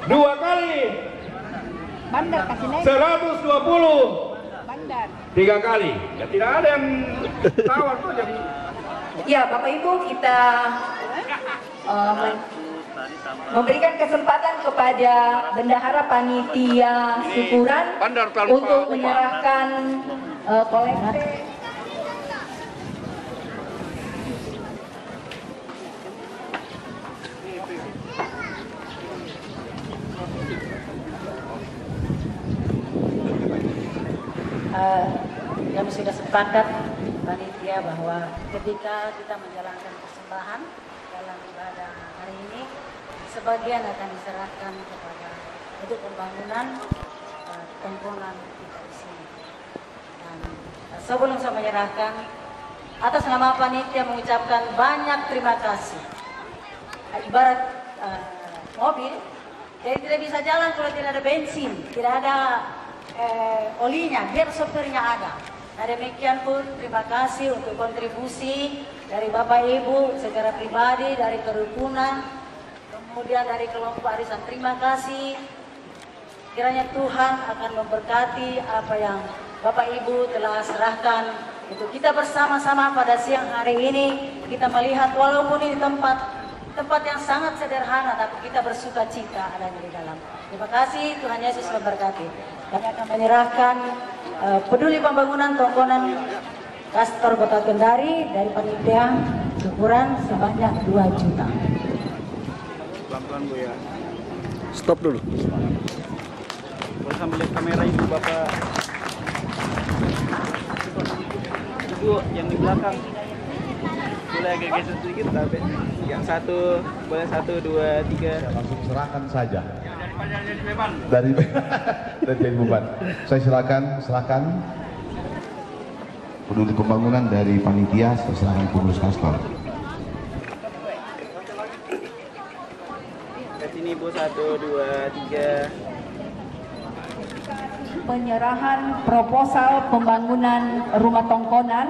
2 kali. Bandar kasih naik. 120 Bandar. 3 kali. Ya tidak ada yang tawar tuh jadi. Ya, Bapak Ibu, kita memberikan kesempatan kepada bendahara panitia syukuran untuk menyerahkan kolektif. Kami sudah sepakat panitia bahwa ketika kita menjalankan persembahan dalam ibadah hari ini, sebagian akan diserahkan kepada untuk pembangunan tongkongan kita di sini. Dan sebelum saya menyerahkan, atas nama panitia mengucapkan banyak terima kasih. Ibarat mobil, jadi tidak bisa jalan kalau tidak ada bensin, tidak ada olinya, biar sopirnya ada. Nah, demikian pun terima kasih untuk kontribusi dari Bapak Ibu secara pribadi, dari kerukunan, kemudian dari kelompok arisan. Terima kasih. Kiranya Tuhan akan memberkati apa yang Bapak Ibu telah serahkan untuk kita bersama-sama pada siang hari ini. Kita melihat walaupun ini tempat yang sangat sederhana, tapi kita bersuka cita adanya di dalam. Terima kasih, Tuhan Yesus memberkati. Kami akan menyerahkan peduli pembangunan Tongkonan Kastor Kota Kendari dari panitia syukuran sebanyak 2 juta. Pelan-pelan Bu ya. Stop dulu. Boleh sambil lihat kamera Ibu Bapak. Ibu yang di belakang. Boleh agak geser sedikit tapi yang satu boleh 1, 2, 3. Langsung serahkan saja. Dari beban. Saya silakan peduli pembangunan dari panitia serahkan pengurus Kastor. Ke sini Bu 1, 2, 3. Penyerahan proposal pembangunan rumah Tongkonan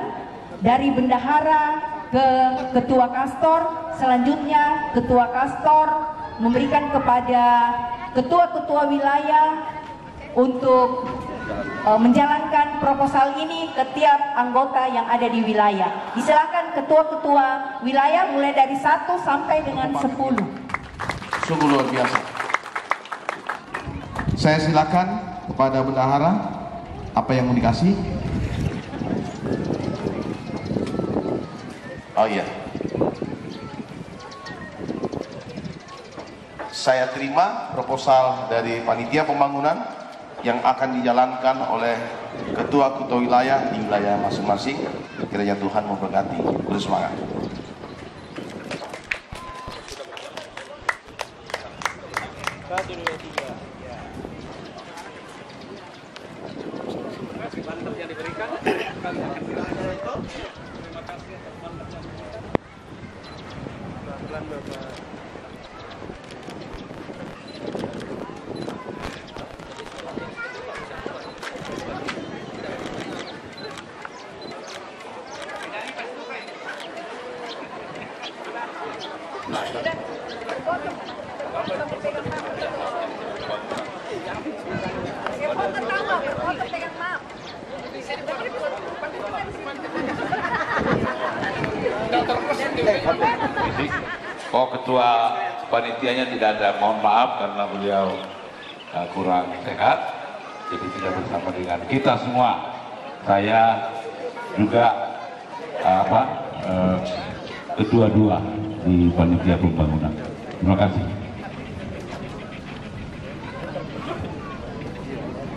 dari bendahara ke ketua Kastor. Selanjutnya ketua Kastor memberikan kepada ketua-ketua wilayah untuk menjalankan proposal ini ke tiap anggota yang ada di wilayah. Disilakan ketua-ketua wilayah mulai dari 1 sampai dengan 10. Sungguh luar biasa. Saya silakan kepada bendahara apa yang mau dikasih. Oh iya. Saya terima proposal dari panitia pembangunan yang akan dijalankan oleh ketua-ketua wilayah di wilayah masing-masing. Kiranya Tuhan memberkati. Bersemangat. Mantap yang diberikan. Pelan Bapak. Oh, ketua panitianya tidak ada, mohon maaf karena beliau kurang sehat, jadi tidak bersama dengan kita semua. Saya juga ketua 2 di panitia pembangunan. Terima kasih.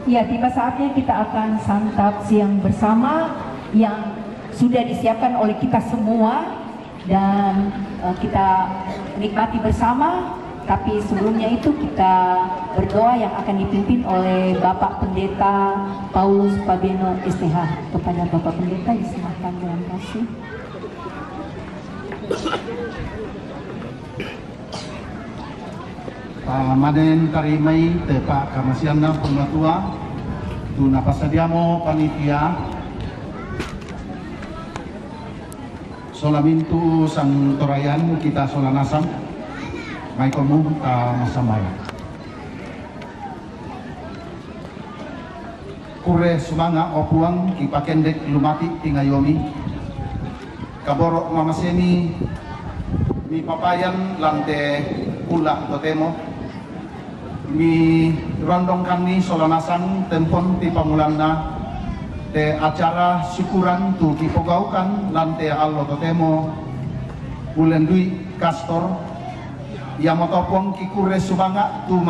Ya, tiba saatnya kita akan santap siang bersama yang sudah disiapkan oleh kita semua dan kita nikmati bersama. Tapi sebelumnya itu kita berdoa yang akan dipimpin oleh Bapak Pendeta Paulus Pabeno STH. Kepada Bapak Pendeta diserahkan dengan kasih. Maden tarimay tepa kamasiana pematua tu napasadiamo panitia solamintu sang torayan kita solanasam may komu masamay kure sumanga opuang kipakendek lumati tingayomi kaboro mamaseni mi papayan lante pula totemo mi rondong kami solanasan tempon ti pamulana te acara syukuran tu kipogaukan lante allo totemo ulendui Kastor yamotopong kikure subanga tu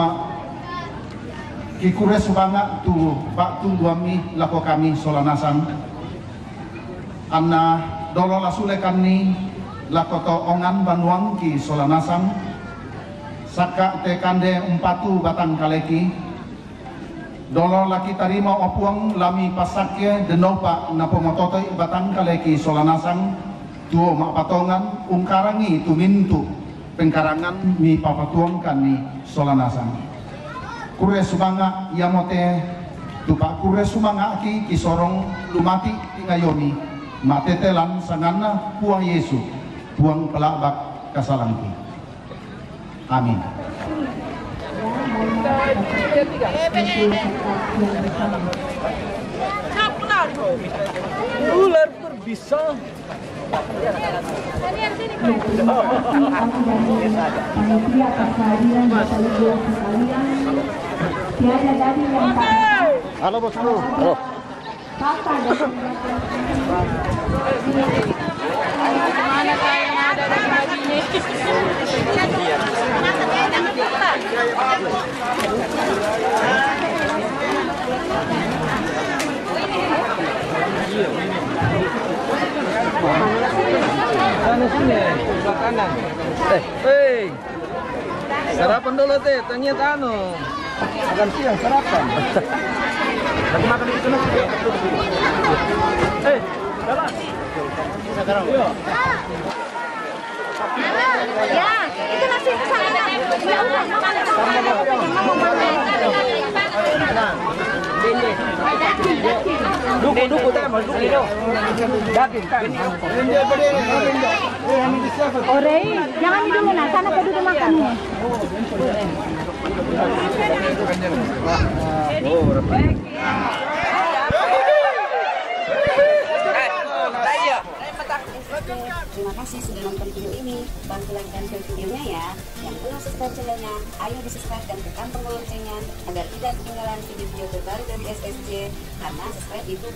baktu duami lako kami solanasan anna dolo lasule kami lakoto ongan banuang ki solanasan saka te kande empatu batang kaleki dolo laki tarima opuang lami pasakye denopa na pomototoi batang kaleki solanasang tuo mapatongan ungkarangi tumintu pengkarangan mi papatuangkan ni solanasang kure sumanga yamote tupak kure sumanga ki kisorong lumati tingayomi matetelan sangana puang Yesu puang pelabak kasalangki. Amin. Ular berbisa. Halo bosku. Mana saya yang ada dari babinya? Sana sini, sebelah kanan. Sarapan dulu teh, tanya makan siang sarapan. Lagi makan itu nasi. Jalan. Sekarang. Ya, itu nasi sana. Enggak usah Duku teh mau duku. Daging kan. Orei, jangan dulu nah, sana ke duduk makannya. Terima kasih sudah nonton video ini. Bantu like dan share videonya ya. Yang belum subscribe channelnya, ayo di subscribe dan tekan tombol loncengnya agar tidak ketinggalan video-video terbaru dari SSJ. Karena subscribe itu